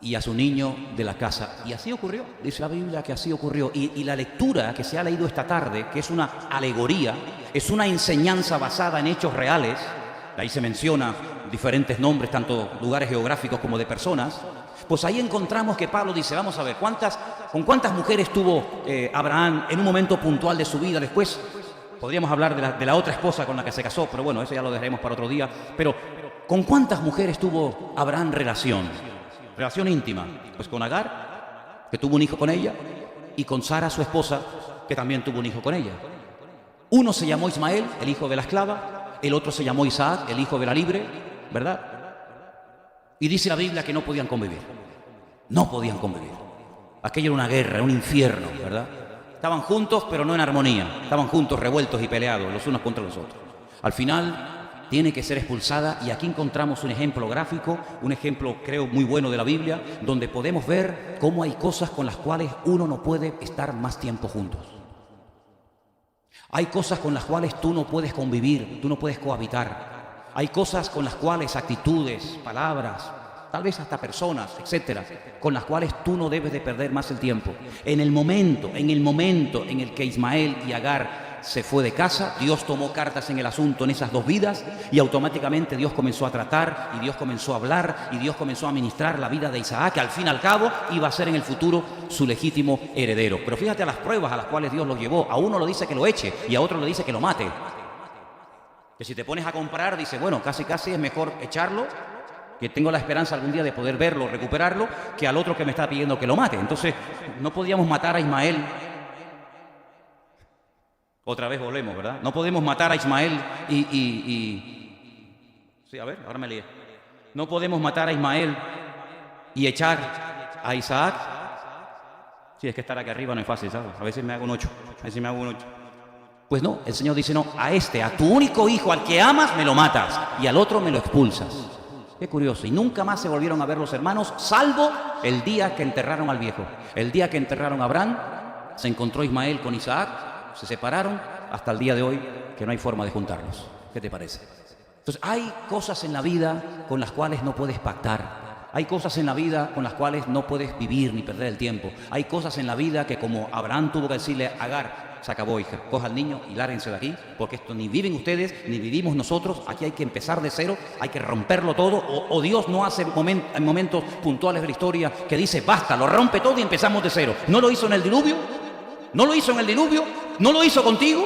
y a su niño de la casa. Y así ocurrió, dice la Biblia que así ocurrió. Y la lectura que se ha leído esta tarde, que es una alegoría, es una enseñanza basada en hechos reales. Ahí se menciona diferentes nombres, tanto lugares geográficos como de personas. Pues ahí encontramos que Pablo dice, vamos a ver, ¿con cuántas mujeres tuvo Abraham en un momento puntual de su vida? Después podríamos hablar de la otra esposa con la que se casó, pero bueno, eso ya lo dejaremos para otro día. Pero ¿con cuántas mujeres tuvo Abraham relación íntima? Pues con Agar, que tuvo un hijo con ella, y con Sara, su esposa, que también tuvo un hijo con ella. Uno se llamó Ismael, el hijo de la esclava, el otro se llamó Isaac, el hijo de la libre, ¿verdad? Y dice la Biblia que no podían convivir. No podían convivir. Aquello era una guerra, era un infierno, ¿verdad? Estaban juntos, pero no en armonía. Estaban juntos, revueltos y peleados, los unos contra los otros. Al final tiene que ser expulsada, y aquí encontramos un ejemplo gráfico, un ejemplo creo muy bueno de la Biblia, donde podemos ver cómo hay cosas con las cuales uno no puede estar más tiempo juntos. Hay cosas con las cuales tú no puedes convivir, tú no puedes cohabitar. Hay cosas con las cuales, actitudes, palabras, tal vez hasta personas, etcétera, con las cuales tú no debes de perder más el tiempo. En el momento en el que Ismael y Agar se fue de casa, Dios tomó cartas en el asunto en esas dos vidas, y automáticamente Dios comenzó a tratar, y Dios comenzó a hablar, y Dios comenzó a ministrar la vida de Isaac, que al fin y al cabo iba a ser en el futuro su legítimo heredero. Pero fíjate a las pruebas a las cuales Dios lo llevó. A uno le dice que lo eche y a otro le dice que lo mate. Que si te pones a comparar, dice, bueno, casi es mejor echarlo, que tengo la esperanza algún día de poder verlo, recuperarlo, que al otro que me está pidiendo que lo mate. Entonces, no podíamos matar a Ismael. Otra vez volvemos, ¿verdad? No podemos matar a Ismael Sí, a ver, ahora me lié. No podemos matar a Ismael y echar a Isaac. Sí, es que estar aquí arriba no es fácil, ¿sabes? A veces me hago un 8. Pues no, el Señor dice, no, a tu único hijo, al que amas, me lo matas, y al otro me lo expulsas. Qué curioso. Y nunca más se volvieron a ver los hermanos, salvo el día que enterraron al viejo. El día que enterraron a Abraham, se encontró Ismael con Isaac, se separaron, hasta el día de hoy, que no hay forma de juntarlos. ¿Qué te parece? Entonces, hay cosas en la vida con las cuales no puedes pactar. Hay cosas en la vida con las cuales no puedes vivir ni perder el tiempo. Hay cosas en la vida que, como Abraham tuvo que decirle a Agar, se acabó, hija, coja al niño y lárguense de aquí, porque esto ni viven ustedes, ni vivimos nosotros. Aquí hay que empezar de cero, hay que romperlo todo, o Dios no hace en momentos puntuales de la historia que dice, basta, lo rompe todo y empezamos de cero. ¿No lo hizo en el diluvio? ¿No lo hizo en el diluvio? ¿No lo hizo contigo?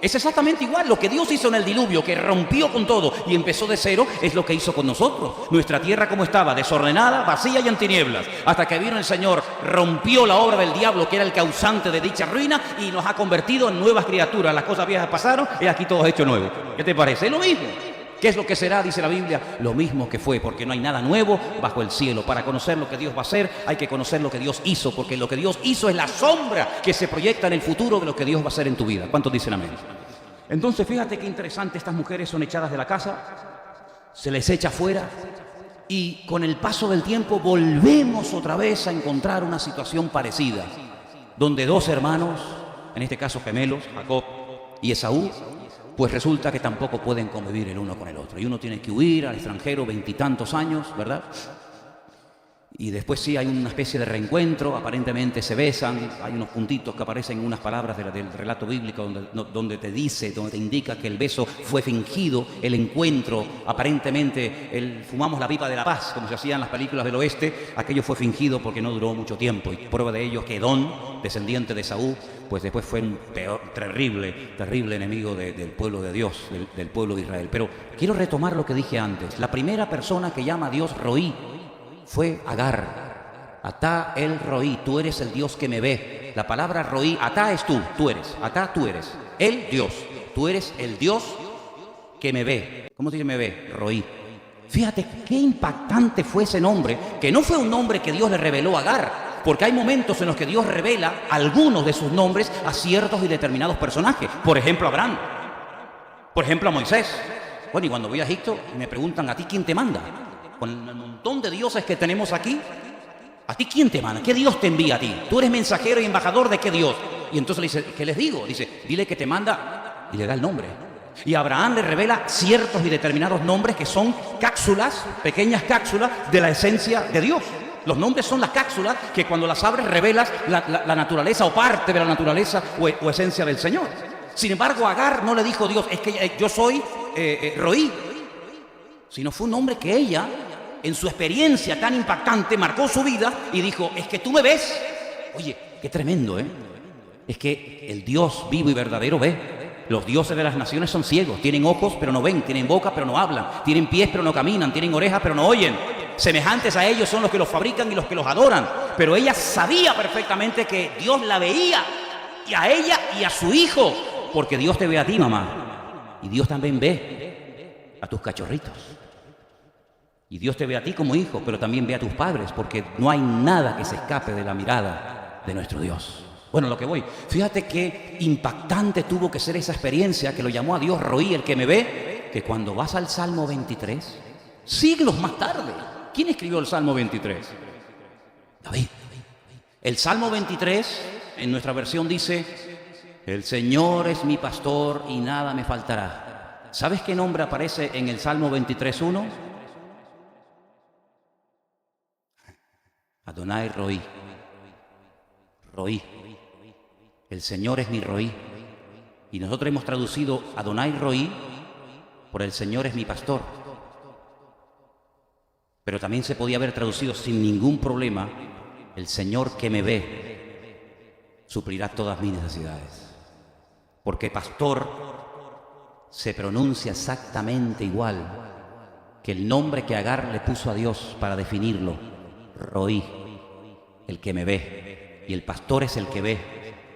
Es exactamente igual. Lo que Dios hizo en el diluvio, que rompió con todo y empezó de cero, es lo que hizo con nosotros. Nuestra tierra, como estaba, desordenada, vacía y en tinieblas, hasta que vino el Señor, rompió la obra del diablo, que era el causante de dicha ruina, y nos ha convertido en nuevas criaturas. Las cosas viejas pasaron y aquí todo es hecho nuevo. ¿Qué te parece? Es lo mismo. ¿Qué es lo que será? Dice la Biblia, lo mismo que fue, porque no hay nada nuevo bajo el cielo. Para conocer lo que Dios va a hacer, hay que conocer lo que Dios hizo, porque lo que Dios hizo es la sombra que se proyecta en el futuro de lo que Dios va a hacer en tu vida. ¿Cuántos dicen amén? Entonces, fíjate qué interesante, estas mujeres son echadas de la casa, se les echa fuera, y con el paso del tiempo volvemos otra vez a encontrar una situación parecida, donde dos hermanos, en este caso gemelos, Jacob y Esaú, pues resulta que tampoco pueden convivir el uno con el otro, y uno tiene que huir al extranjero 20 y tantos años, ¿verdad? Y después sí hay una especie de reencuentro, aparentemente se besan, hay unos puntitos que aparecen en unas palabras del relato bíblico donde te dice, donde te indica que el beso fue fingido, el encuentro, aparentemente fumamos la pipa de la paz, como se hacía en las películas del oeste, aquello fue fingido porque no duró mucho tiempo. Y prueba de ello que Edom, descendiente de Saúl, pues después fue un terrible enemigo del pueblo de Dios, del pueblo de Israel. Pero quiero retomar lo que dije antes. La primera persona que llama a Dios Roí fue Agar. Atá el Roí, tú eres el Dios que me ve. La palabra Roí, Atá es tú eres. Atá tú eres. El Dios, tú eres el Dios que me ve. ¿Cómo se dice me ve? Roí. Fíjate qué impactante fue ese nombre, que no fue un nombre que Dios le reveló a Agar, porque hay momentos en los que Dios revela algunos de sus nombres a ciertos y determinados personajes. Por ejemplo, a Abraham. Por ejemplo, a Moisés. Bueno, y cuando voy a Egipto me preguntan, ¿a ti quién te manda? Con el montón de dioses que tenemos aquí, ¿a ti quién te manda? ¿Qué Dios te envía a ti? Tú eres mensajero y embajador de qué Dios. Y entonces le dice, ¿qué les digo? Dice, dile que te manda, y le da el nombre. Y a Abraham le revela ciertos y determinados nombres que son cápsulas, pequeñas cápsulas de la esencia de Dios. Los nombres son las cápsulas que cuando las abres revelas la naturaleza o parte de la naturaleza o esencia del Señor. Sin embargo, a Agar no le dijo Dios, es que yo soy Roí, sino fue un nombre que ella, en su experiencia tan impactante, marcó su vida y dijo, es que tú me ves. Oye, qué tremendo, ¿eh? Es que el Dios vivo y verdadero ve. Los dioses de las naciones son ciegos, tienen ojos pero no ven, tienen boca pero no hablan, tienen pies pero no caminan, tienen orejas pero no oyen. Semejantes a ellos son los que los fabrican y los que los adoran. Pero ella sabía perfectamente que Dios la veía, y a ella y a su hijo, porque Dios te ve a ti, mamá, y Dios también ve a tus cachorritos. Y Dios te ve a ti como hijo, pero también ve a tus padres, porque no hay nada que se escape de la mirada de nuestro Dios. Bueno, lo que voy, fíjate qué impactante tuvo que ser esa experiencia que lo llamó a Dios Roí, el que me ve, que cuando vas al Salmo 23, siglos más tarde, ¿quién escribió el Salmo 23? David. El Salmo 23, en nuestra versión dice, el Señor es mi pastor y nada me faltará. ¿Sabes qué nombre aparece en el Salmo 23:1? Adonai Roí. Roí. El Señor es mi Roí. Y nosotros hemos traducido Adonai Roí por el Señor es mi pastor. Pero también se podía haber traducido sin ningún problema, el Señor que me ve suplirá todas mis necesidades. Porque pastor se pronuncia exactamente igual que el nombre que Agar le puso a Dios para definirlo, Roí, el que me ve. Y el pastor es el que ve,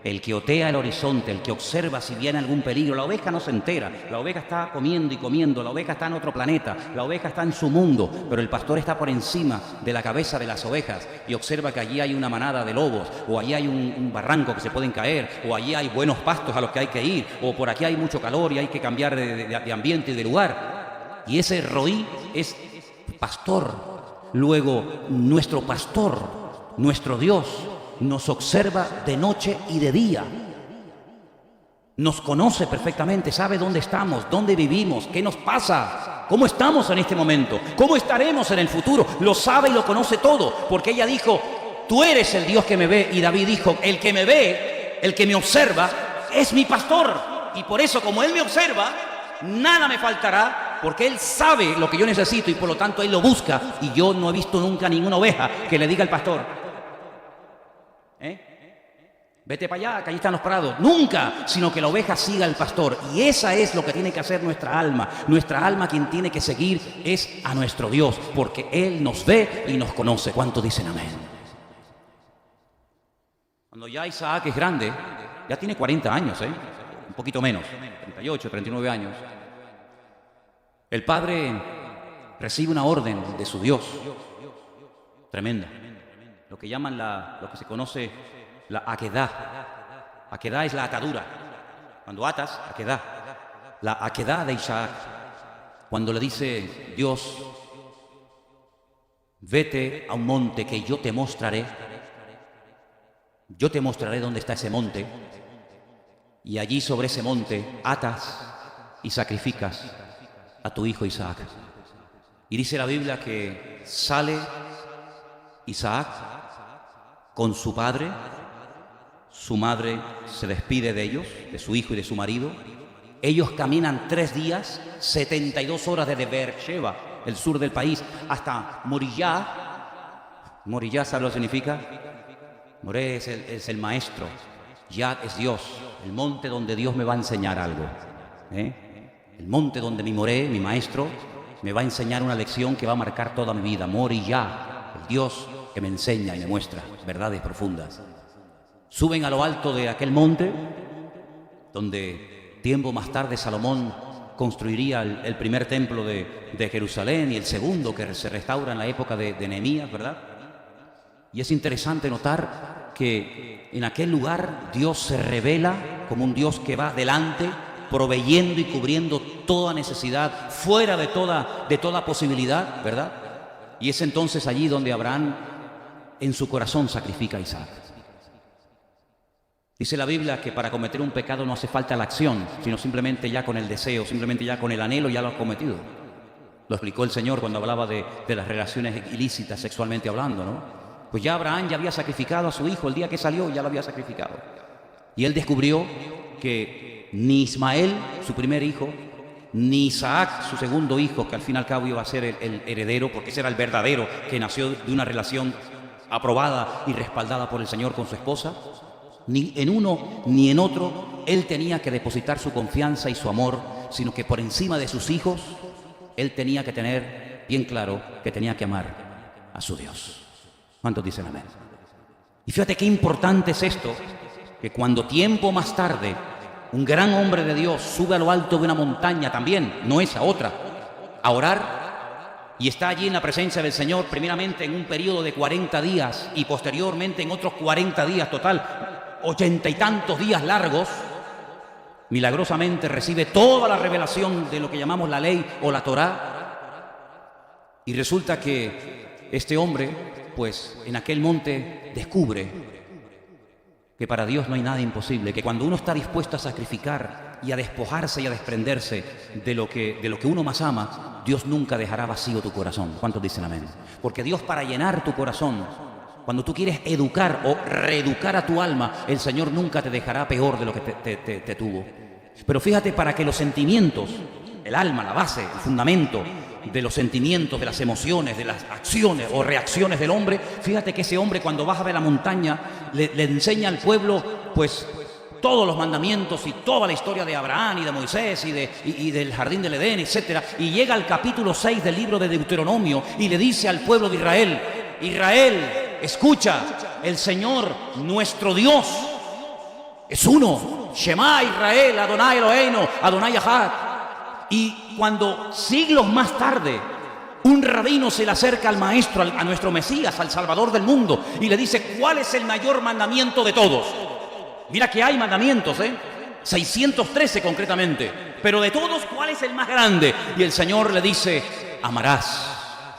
el que otea el horizonte, el que observa si viene algún peligro. La oveja no se entera, la oveja está comiendo y comiendo, la oveja está en otro planeta, la oveja está en su mundo, pero el pastor está por encima de la cabeza de las ovejas y observa que allí hay una manada de lobos, o allí hay un barranco que se pueden caer, o allí hay buenos pastos a los que hay que ir, o por aquí hay mucho calor y hay que cambiar de ambiente y de lugar. Y ese Roí es pastor. Luego, nuestro pastor, nuestro Dios, nos observa de noche y de día. Nos conoce perfectamente, sabe dónde estamos, dónde vivimos, qué nos pasa, cómo estamos en este momento, cómo estaremos en el futuro. Lo sabe y lo conoce todo, porque ella dijo, tú eres el Dios que me ve. Y David dijo, el que me ve, el que me observa, es mi pastor. Y por eso, como él me observa, nada me faltará, porque él sabe lo que yo necesito y por lo tanto él lo busca. Y yo no he visto nunca ninguna oveja que le diga al pastor, vete para allá, que allí están los prados. Nunca, sino que la oveja siga al pastor. Y esa es lo que tiene que hacer nuestra alma. Nuestra alma, quien tiene que seguir es a nuestro Dios, porque él nos ve y nos conoce. ¿Cuántos dicen amén? Cuando ya Isaac es grande, ya tiene 40 años, un poquito menos, 38, 39 años, el padre recibe una orden de su Dios tremenda, lo que llaman lo que se conoce la aquedá. Aquedá es la atadura. Cuando atas, aquedá. La aquedá de Isaac. Cuando le dice Dios, vete a un monte que yo te mostraré. Yo te mostraré dónde está ese monte. Y allí sobre ese monte atas y sacrificas a tu hijo Isaac. Y dice la Biblia que sale Isaac con su padre, su madre se despide de ellos, de su hijo y de su marido. Ellos caminan 3 días, 72 horas desde Beersheba, el sur del país, hasta Moriah. Moriah, ¿sabe lo que significa? Moré es el maestro, Yad es Dios, el monte donde Dios me va a enseñar algo. El monte donde mi Moré, mi maestro, me va a enseñar una lección que va a marcar toda mi vida. Moriah, el Dios que me enseña y me muestra verdades profundas. Suben a lo alto de aquel monte, donde tiempo más tarde Salomón construiría el primer templo de Jerusalén y el segundo que se restaura en la época de Nehemías, ¿verdad? Y es interesante notar que en aquel lugar Dios se revela como un Dios que va delante, proveyendo y cubriendo toda necesidad, fuera de toda posibilidad, ¿verdad? Y es entonces allí donde Abraham en su corazón sacrifica a Isaac. Dice la Biblia que para cometer un pecado no hace falta la acción, sino simplemente ya con el deseo, simplemente ya con el anhelo ya lo has cometido. Lo explicó el Señor cuando hablaba de las relaciones ilícitas sexualmente hablando, ¿no? Pues ya Abraham ya había sacrificado a su hijo, el día que salió ya lo había sacrificado. Y él descubrió que ni Ismael, su primer hijo, ni Isaac, su segundo hijo, que al fin y al cabo iba a ser el heredero, porque ese era el verdadero, que nació de una relación aprobada y respaldada por el Señor con su esposa, ni en uno ni en otro él tenía que depositar su confianza y su amor, sino que por encima de sus hijos él tenía que tener bien claro que tenía que amar a su Dios. ¿Cuántos dicen amén? Y fíjate qué importante es esto, que cuando tiempo más tarde un gran hombre de Dios sube a lo alto de una montaña también, no esa, otra, a orar, y está allí en la presencia del Señor, primeramente en un periodo de 40 días y posteriormente en otros 40 días, total, 80 y tantos días largos, milagrosamente recibe toda la revelación de lo que llamamos la ley o la Torá, y resulta que este hombre, pues en aquel monte descubre que para Dios no hay nada imposible, que cuando uno está dispuesto a sacrificar y a despojarse y a desprenderse de lo que uno más ama, Dios nunca dejará vacío tu corazón. ¿Cuántos dicen amén? Porque Dios, para llenar tu corazón, cuando tú quieres educar o reeducar a tu alma, el Señor nunca te dejará peor de lo que te tuvo. Pero fíjate, para que los sentimientos, el alma, la base, el fundamento de los sentimientos, de las emociones, de las acciones o reacciones del hombre, fíjate que ese hombre cuando baja de la montaña le enseña al pueblo pues todos los mandamientos y toda la historia de Abraham y de Moisés y del jardín del Edén, etcétera, y llega al capítulo 6 del libro de Deuteronomio y le dice al pueblo de Israel: Israel, escucha, el Señor nuestro Dios es uno. Shema Israel, Adonai Eloheinu, Adonai Echad. Y cuando siglos más tarde un rabino se le acerca al maestro, a nuestro Mesías, al Salvador del mundo, y le dice: ¿cuál es el mayor mandamiento de todos? Mira que hay mandamientos, 613 concretamente, pero de todos, ¿cuál es el más grande? Y el Señor le dice: amarás.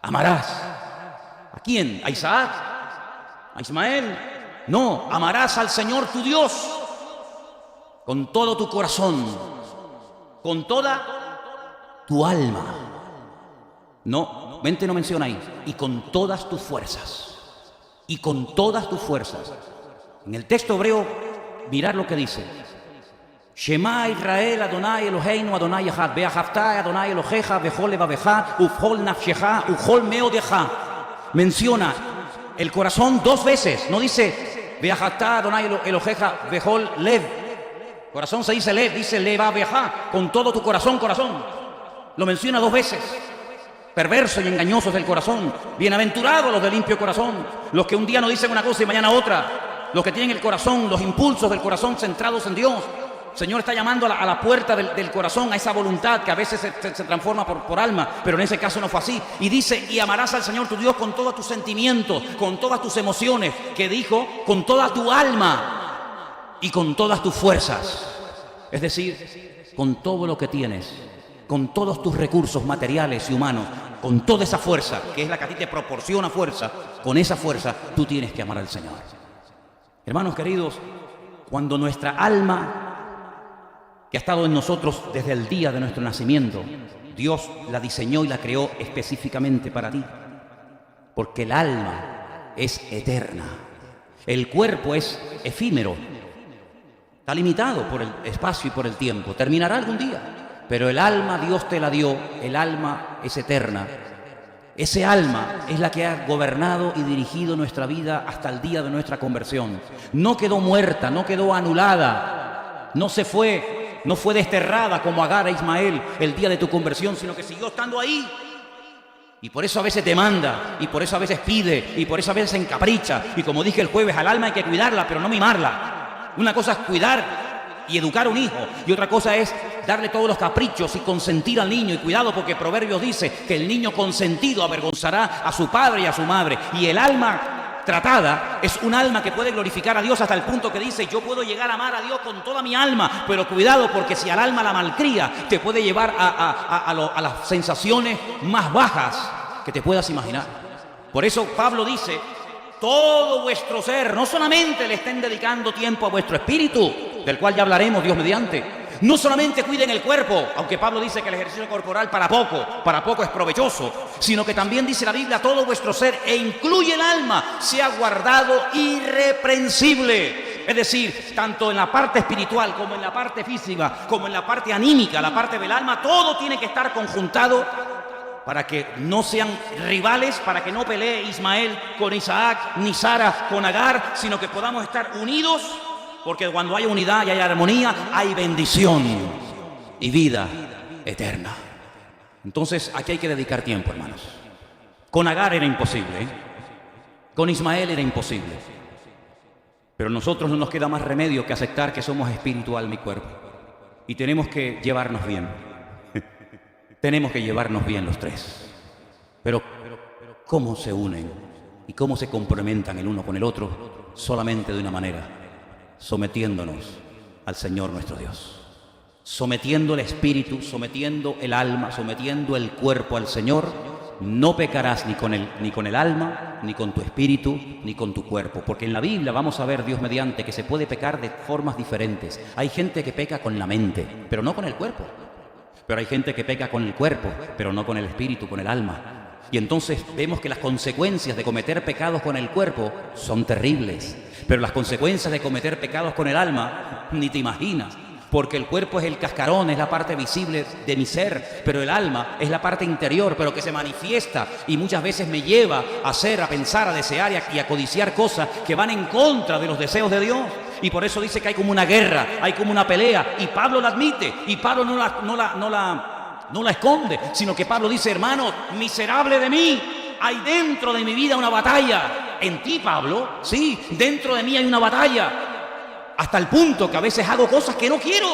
Amarás. ¿A quién? ¿A Isaac? ¿A Ismael? No, amarás al Señor tu Dios con todo tu corazón, con toda tu alma. No, mente no menciona ahí. Y con todas tus fuerzas. Y con todas tus fuerzas. En el texto hebreo, mirad lo que dice: Shema Israel, Adonai Eloheinu, Adonai Echad, Be'ahavta Adonai Elohecha, Bechol levavecha, Ufchol nafshecha, Ufchol meodecha. Menciona el corazón 2 veces. No dice Be'ahavta Adonai Elohecha, Bechol lev. Corazón se dice lev, dice levavecha, con todo tu corazón, corazón. Lo menciona 2 veces. Perversos y engañosos del corazón. Bienaventurados los de limpio corazón, los que un día no dicen una cosa y mañana otra. Los que tienen el corazón, los impulsos del corazón centrados en Dios. El Señor está llamando a la puerta del corazón, a esa voluntad que a veces se transforma por alma, pero en ese caso no fue así. Y dice: y amarás al Señor tu Dios con todos tus sentimientos, con todas tus emociones, que dijo, con toda tu alma y con todas tus fuerzas. Es decir, con todo lo que tienes, con todos tus recursos materiales y humanos, con toda esa fuerza, que es la que a ti te proporciona fuerza, con esa fuerza tú tienes que amar al Señor. Hermanos queridos, cuando nuestra alma, que ha estado en nosotros desde el día de nuestro nacimiento, Dios la diseñó y la creó específicamente para ti. porque el alma es eterna. El cuerpo es efímero, está limitado por el espacio y por el tiempo, terminará algún día, pero el alma Dios te la dio, el alma es eterna. Ese alma es la que ha gobernado y dirigido nuestra vida hasta el día de nuestra conversión. No quedó muerta, no quedó anulada, no se fue, no fue desterrada como Agar a Ismael el día de tu conversión, sino que siguió estando ahí. Y por eso a veces te manda, y por eso a veces pide, y por eso a veces se encapricha. Y como dije el jueves, al alma hay que cuidarla, pero no mimarla. Una cosa es cuidar y educar a un hijo, y otra cosa es darle todos los caprichos y consentir al niño. Y cuidado, porque Proverbios dice que el niño consentido avergonzará a su padre y a su madre. Y el alma tratada es un alma que puede glorificar a Dios hasta el punto que dice: yo puedo llegar a amar a Dios con toda mi alma. Pero cuidado, porque si al alma la malcría, te puede llevar a las sensaciones más bajas que te puedas imaginar. Por eso Pablo dice: todo vuestro ser, no solamente le estén dedicando tiempo a vuestro espíritu, del cual ya hablaremos Dios mediante. No solamente cuiden el cuerpo, aunque Pablo dice que el ejercicio corporal para poco es provechoso, sino que también dice la Biblia: todo vuestro ser, e incluye el alma, sea guardado irreprensible. Es decir, tanto en la parte espiritual como en la parte física, como en la parte anímica, la parte del alma, todo tiene que estar conjuntado para que no sean rivales, para que no pelee Ismael con Isaac, ni Sara con Agar, sino que podamos estar unidos. Porque cuando hay unidad y hay armonía, hay bendición y vida eterna. Entonces, aquí hay que dedicar tiempo, hermanos. Con Agar era imposible, ¿eh? Con Ismael era imposible. Pero a nosotros no nos queda más remedio que aceptar que somos espíritu, alma y cuerpo. Y tenemos que llevarnos bien. Tenemos que llevarnos bien los tres. Pero, ¿cómo se unen y cómo se complementan el uno con el otro? Solamente de una manera: sometiéndonos al Señor nuestro Dios, sometiendo el espíritu, sometiendo el alma, sometiendo el cuerpo al Señor. No pecarás ni con el alma, ni con tu espíritu, ni con tu cuerpo, porque en la Biblia vamos a ver, Dios mediante, que se puede pecar de formas diferentes. Hay gente que peca con la mente, pero no con el cuerpo. Pero hay gente que peca con el cuerpo, pero no con el espíritu, con el alma. Y entonces vemos que las consecuencias de cometer pecados con el cuerpo son terribles. Pero las consecuencias de cometer pecados con el alma, ni te imaginas. Porque el cuerpo es el cascarón, es la parte visible de mi ser, pero el alma es la parte interior, pero que se manifiesta y muchas veces me lleva a hacer, a pensar, a desear y a codiciar cosas que van en contra de los deseos de Dios. Y por eso dice que hay como una guerra, hay como una pelea, y Pablo la admite, y Pablo no la esconde, sino que Pablo dice: hermanos, miserable de mí, hay dentro de mi vida una batalla. En ti, Pablo, sí, dentro de mí hay una batalla, hasta el punto que a veces hago cosas que no quiero,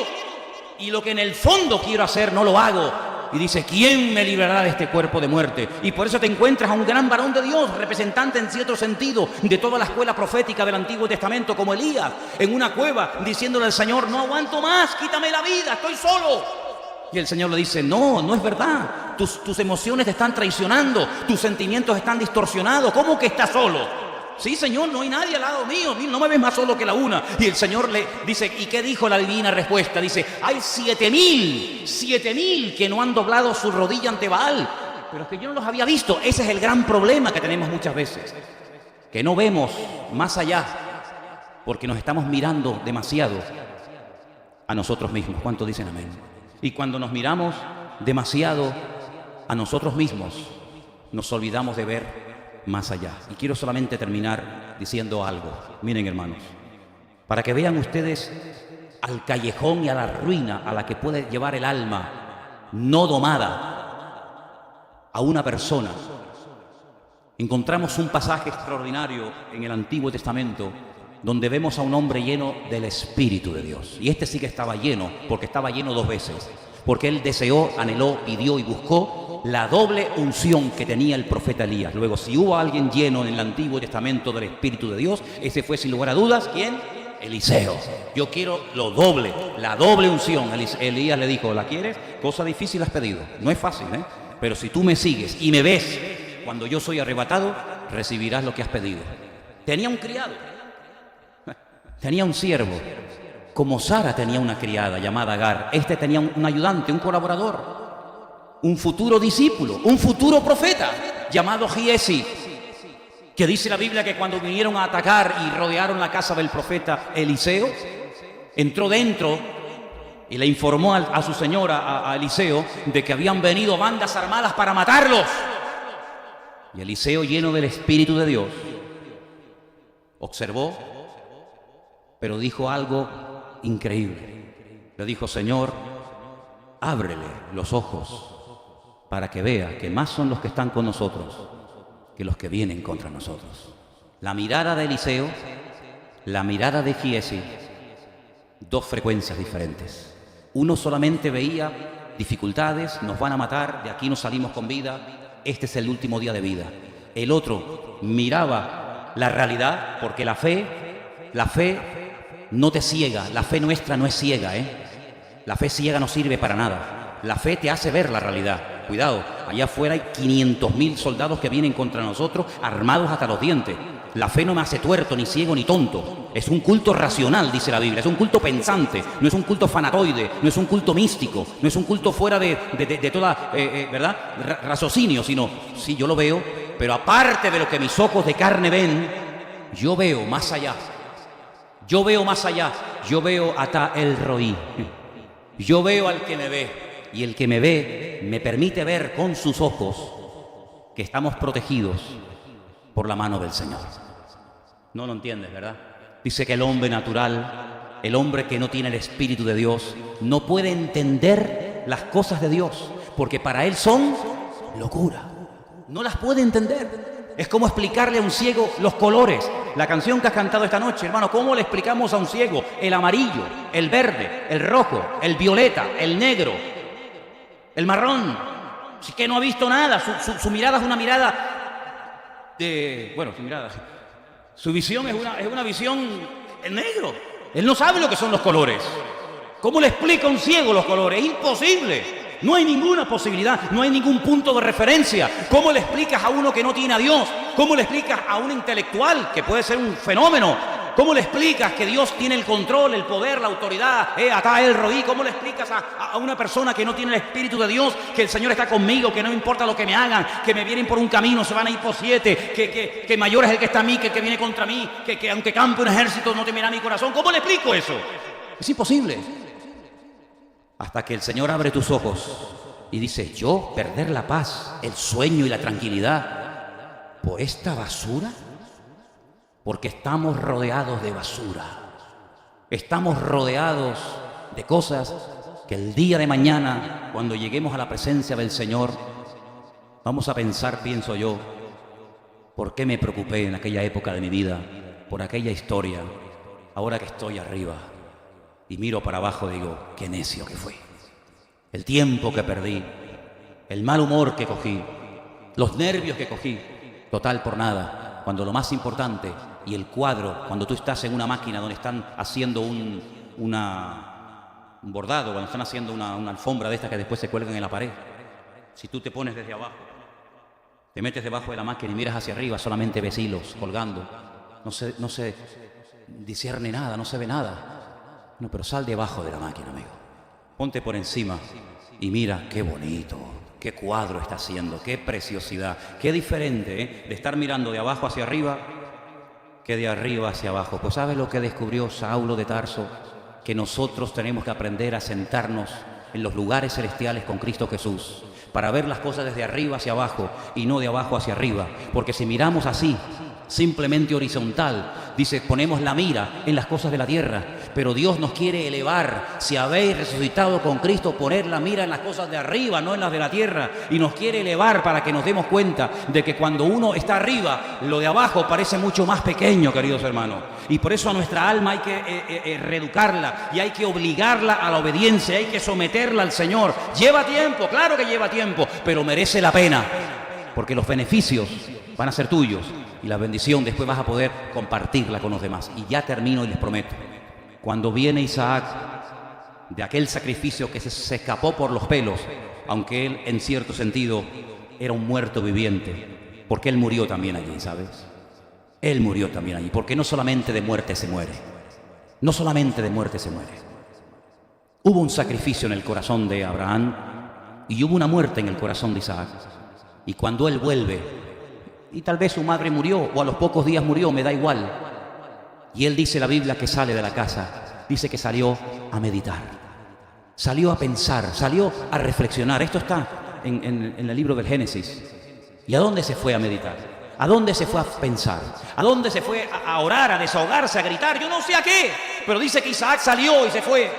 y lo que en el fondo quiero hacer no lo hago. Y dice: ¿quién me librará de este cuerpo de muerte? Y por eso te encuentras a un gran varón de Dios, representante en cierto sentido de toda la escuela profética del Antiguo Testamento, como Elías, en una cueva, diciéndole al Señor: no aguanto más, quítame la vida, estoy solo. Y el Señor le dice: no, no es verdad, tus emociones te están traicionando, tus sentimientos están distorsionados. ¿Cómo que estás solo? Sí, Señor, no hay nadie al lado mío, no me ves más solo que la una. Y el Señor le dice: ¿y qué dijo la divina respuesta? Dice: hay 7,000 que no han doblado su rodilla ante Baal, pero es que yo no los había visto. Ese es el gran problema que tenemos muchas veces, que no vemos más allá, porque nos estamos mirando demasiado a nosotros mismos. ¿Cuántos dicen amén? Y cuando nos miramos demasiado a nosotros mismos, nos olvidamos de ver más allá. Y quiero solamente terminar diciendo algo. Miren, hermanos, para que vean ustedes al callejón y a la ruina a la que puede llevar el alma no domada a una persona, encontramos un pasaje extraordinario en el Antiguo Testamento donde vemos a un hombre lleno del Espíritu de Dios. Y este sí que estaba lleno, porque estaba lleno 2 veces, porque él deseó, anheló, pidió y buscó la doble unción que tenía el profeta Elías. Luego, si hubo alguien lleno en el Antiguo Testamento del Espíritu de Dios, ese fue sin lugar a dudas, ¿quién? Eliseo. Yo quiero lo doble, la doble unción. Elías le dijo: ¿la quieres? Cosa difícil has pedido, no es fácil, pero si tú me sigues y me ves cuando yo soy arrebatado, recibirás lo que has pedido. Tenía un criado, tenía un siervo, como Sara tenía una criada llamada Agar. Este tenía un ayudante, un colaborador, un futuro discípulo, un futuro profeta llamado Giesi. Que dice la Biblia que cuando vinieron a atacar y rodearon la casa del profeta Eliseo, entró dentro y le informó a su señora, a Eliseo, de que habían venido bandas armadas para matarlos. Y Eliseo, lleno del Espíritu de Dios, observó, pero dijo algo increíble. Le dijo: Señor, ábrele los ojos para que vea que más son los que están con nosotros que los que vienen contra nosotros. La mirada de Eliseo, la mirada de Giesi, dos frecuencias diferentes. Uno solamente veía dificultades, nos van a matar, de aquí no salimos con vida, este es el último día de vida. El otro miraba la realidad, porque la fe no te ciega, la fe nuestra no es ciega, La fe ciega no sirve para nada. La fe te hace ver la realidad. Cuidado, allá afuera hay 500.000 soldados que vienen contra nosotros armados hasta los dientes. La fe no me hace tuerto, ni ciego, ni tonto. Es un culto racional, dice la Biblia. Es un culto pensante, no es un culto fanatoide, no es un culto místico, no es un culto fuera de toda, ¿verdad? Raciocinio, sino, sí, yo lo veo, pero aparte de lo que mis ojos de carne ven, yo veo más allá. Yo veo más allá. Yo veo hasta el roí. Yo veo al que me ve. Y el que me ve me permite ver con sus ojos que estamos protegidos por la mano del Señor. No lo entiendes, ¿verdad? Dice que el hombre natural, el hombre que no tiene el Espíritu de Dios, no puede entender las cosas de Dios, porque para él son locura. No las puede entender. Es como explicarle a un ciego los colores. La canción que has cantado esta noche, hermano, ¿cómo le explicamos a un ciego el amarillo, el verde, el rojo, el violeta, el negro, el marrón? Si que no ha visto nada, su mirada es una mirada de... Bueno, su mirada... Su visión es una visión en negro. Él no sabe lo que son los colores. ¿Cómo le explica a un ciego los colores? Es imposible. No hay ninguna posibilidad, no hay ningún punto de referencia. ¿Cómo le explicas a uno que no tiene a Dios? ¿Cómo le explicas a un intelectual que puede ser un fenómeno? ¿Cómo le explicas que Dios tiene el control, el poder, la autoridad? Acá el roí. ¿Cómo le explicas a una persona que no tiene el Espíritu de Dios que el Señor está conmigo, que no importa lo que me hagan, que me vienen por un camino, se van a ir por 7, que mayor es el que está a mí que el que viene contra mí, que aunque campe un ejército no temerá mi corazón? ¿Cómo le explico eso? Es imposible. Hasta que el Señor abre tus ojos y dice: yo perder la paz, el sueño y la tranquilidad por esta basura. Porque estamos rodeados de basura. Estamos rodeados de cosas que el día de mañana, cuando lleguemos a la presencia del Señor, vamos a pensar, pienso yo, ¿por qué me preocupé en aquella época de mi vida? Por aquella historia. Ahora que estoy arriba y miro para abajo, digo: qué necio que fui. El tiempo que perdí, el mal humor que cogí, los nervios que cogí, total por nada. Cuando lo más importante, y el cuadro, cuando tú estás en una máquina donde están haciendo un bordado, cuando están haciendo una alfombra de estas que después se cuelgan en la pared, si tú te pones desde abajo, te metes debajo de la máquina y miras hacia arriba, solamente ves hilos colgando, no se discierne nada, no se ve nada. No, pero sal debajo de la máquina, amigo. Ponte por encima y mira qué bonito. Qué cuadro está haciendo, qué preciosidad, qué diferente, de estar mirando de abajo hacia arriba que de arriba hacia abajo. Pues ¿sabes lo que descubrió Saulo de Tarso? Que nosotros tenemos que aprender a sentarnos en los lugares celestiales con Cristo Jesús para ver las cosas desde arriba hacia abajo y no de abajo hacia arriba. Porque si miramos así, simplemente horizontal, dice, ponemos la mira en las cosas de la tierra, pero Dios nos quiere elevar. Si habéis resucitado con Cristo, poner la mira en las cosas de arriba, no en las de la tierra, y nos quiere elevar para que nos demos cuenta de que cuando uno está arriba, lo de abajo parece mucho más pequeño, queridos hermanos. Y por eso a nuestra alma hay que reeducarla y hay que obligarla a la obediencia, hay que someterla al Señor. Lleva tiempo, claro que lleva tiempo, pero merece la pena, porque los beneficios van a ser tuyos y la bendición después vas a poder compartirla con los demás. Y ya termino y les prometo, cuando viene Isaac de aquel sacrificio que se escapó por los pelos, aunque él en cierto sentido era un muerto viviente, porque él murió también allí, ¿sabes? Él murió también allí, porque no solamente de muerte se muere, no solamente de muerte se muere. Hubo un sacrificio en el corazón de Abraham y hubo una muerte en el corazón de Isaac. Y cuando él vuelve, Y tal vez su madre murió o a los pocos días murió, me da igual. Y él dice, la Biblia, que sale de la casa, dice que salió a meditar, salió a pensar, salió a reflexionar. Esto está en el libro del Génesis. ¿Y a dónde se fue a meditar? ¿A dónde se fue a pensar? ¿A dónde se fue a orar, a desahogarse, a gritar? Yo no sé a qué, pero dice que Isaac salió y se fue.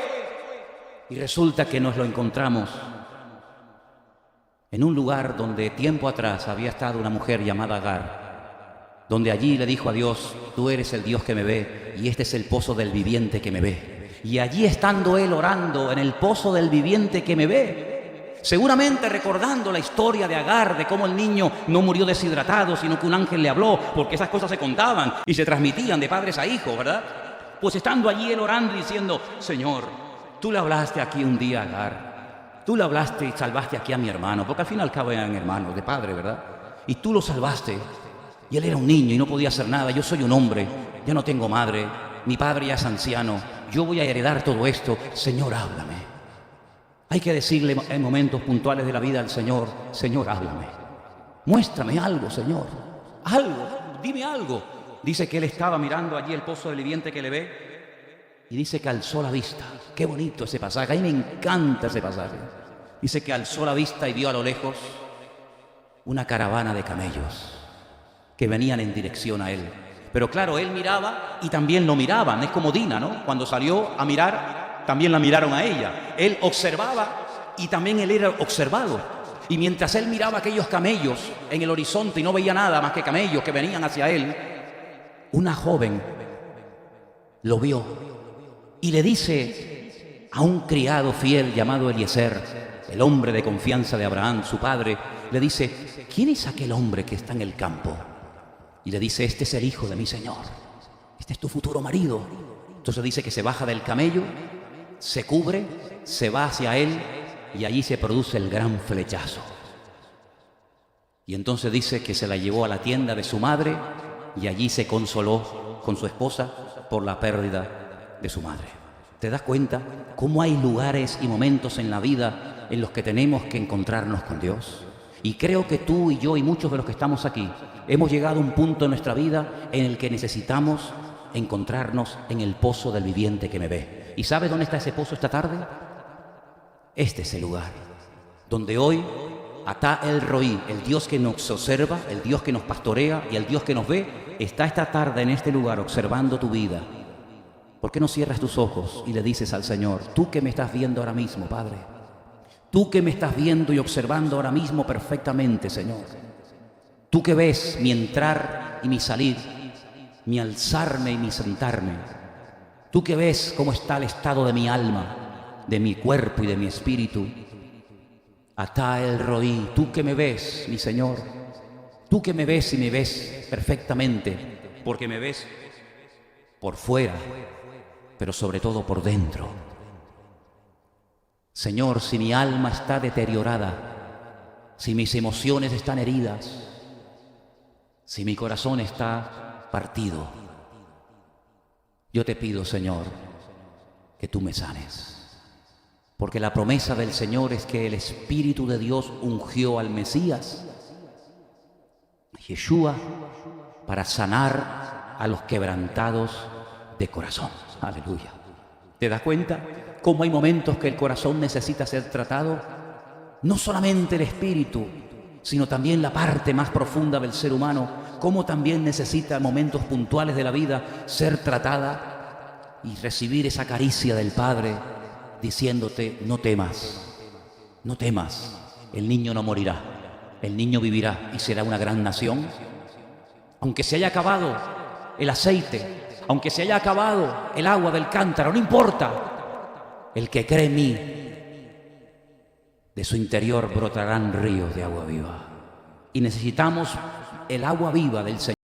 Y resulta que nos lo encontramos en un lugar donde tiempo atrás había estado una mujer llamada Agar, donde allí le dijo a Dios, tú eres el Dios que me ve y este es el pozo del viviente que me ve. Y allí estando él orando en el pozo del viviente que me ve, seguramente recordando la historia de Agar, de cómo el niño no murió deshidratado, sino que un ángel le habló, porque esas cosas se contaban y se transmitían de padres a hijos, ¿verdad? Pues estando allí él orando y diciendo, Señor, tú le hablaste aquí un día a Agar, tú le hablaste y salvaste aquí a mi hermano, porque al fin y al cabo eran hermanos de padre, ¿verdad? Y tú lo salvaste, y él era un niño y no podía hacer nada. Yo soy un hombre, ya no tengo madre, mi padre ya es anciano, yo voy a heredar todo esto. Señor, háblame. Hay que decirle en momentos puntuales de la vida al Señor, Señor, háblame. Muéstrame algo, Señor. Algo, dime algo. Dice que él estaba mirando allí el pozo del viviente que le ve, y dice que alzó la vista. Qué bonito ese pasaje, a mí me encanta ese pasaje. Dice que alzó la vista y vio a lo lejos una caravana de camellos que venían en dirección a él. Pero claro, él miraba y también lo miraban. Es como Dina, ¿no? Cuando salió a mirar, también la miraron a ella. Él observaba y también él era observado. Y mientras él miraba aquellos camellos en el horizonte y no veía nada más que camellos que venían hacia él, una joven lo vio y le dice a un criado fiel llamado Eliezer, el hombre de confianza de Abraham, su padre, le dice, ¿quién es aquel hombre que está en el campo? Y le dice, este es el hijo de mi Señor, este es tu futuro marido. Entonces dice que se baja del camello, se cubre, se va hacia él y allí se produce el gran flechazo. Y entonces dice que se la llevó a la tienda de su madre y allí se consoló con su esposa por la pérdida de su madre. ¿Te das cuenta cómo hay lugares y momentos en la vida en los que tenemos que encontrarnos con Dios? Y creo que tú y yo y muchos de los que estamos aquí hemos llegado a un punto en nuestra vida en el que necesitamos encontrarnos en el pozo del viviente que me ve. ¿Y sabes dónde está ese pozo esta tarde? Este es el lugar donde hoy Atá el Roí, el Dios que nos observa, el Dios que nos pastorea y el Dios que nos ve, está esta tarde en este lugar observando tu vida. ¿Por qué no cierras tus ojos y le dices al Señor, tú que me estás viendo ahora mismo, Padre, tú que me estás viendo y observando ahora mismo perfectamente, Señor, tú que ves mi entrar y mi salir, mi alzarme y mi sentarme, tú que ves cómo está el estado de mi alma, de mi cuerpo y de mi espíritu, Atá el Roí, tú que me ves, mi Señor, tú que me ves y me ves perfectamente, porque me ves por fuera, pero sobre todo por dentro. Señor, si mi alma está deteriorada, si mis emociones están heridas, si mi corazón está partido, yo te pido, Señor, que tú me sanes. Porque la promesa del Señor es que el Espíritu de Dios ungió al Mesías, Yeshua, para sanar a los quebrantados de corazón. Aleluya. ¿Te das cuenta cómo hay momentos que el corazón necesita ser tratado? No solamente el espíritu, sino también la parte más profunda del ser humano, cómo también necesita momentos puntuales de la vida ser tratada y recibir esa caricia del Padre diciéndote, no temas, no temas, el niño no morirá, el niño vivirá y será una gran nación. Aunque se haya acabado el aceite, aunque se haya acabado el agua del cántaro, no importa. El que cree en mí, de su interior brotarán ríos de agua viva. Y necesitamos el agua viva del Señor.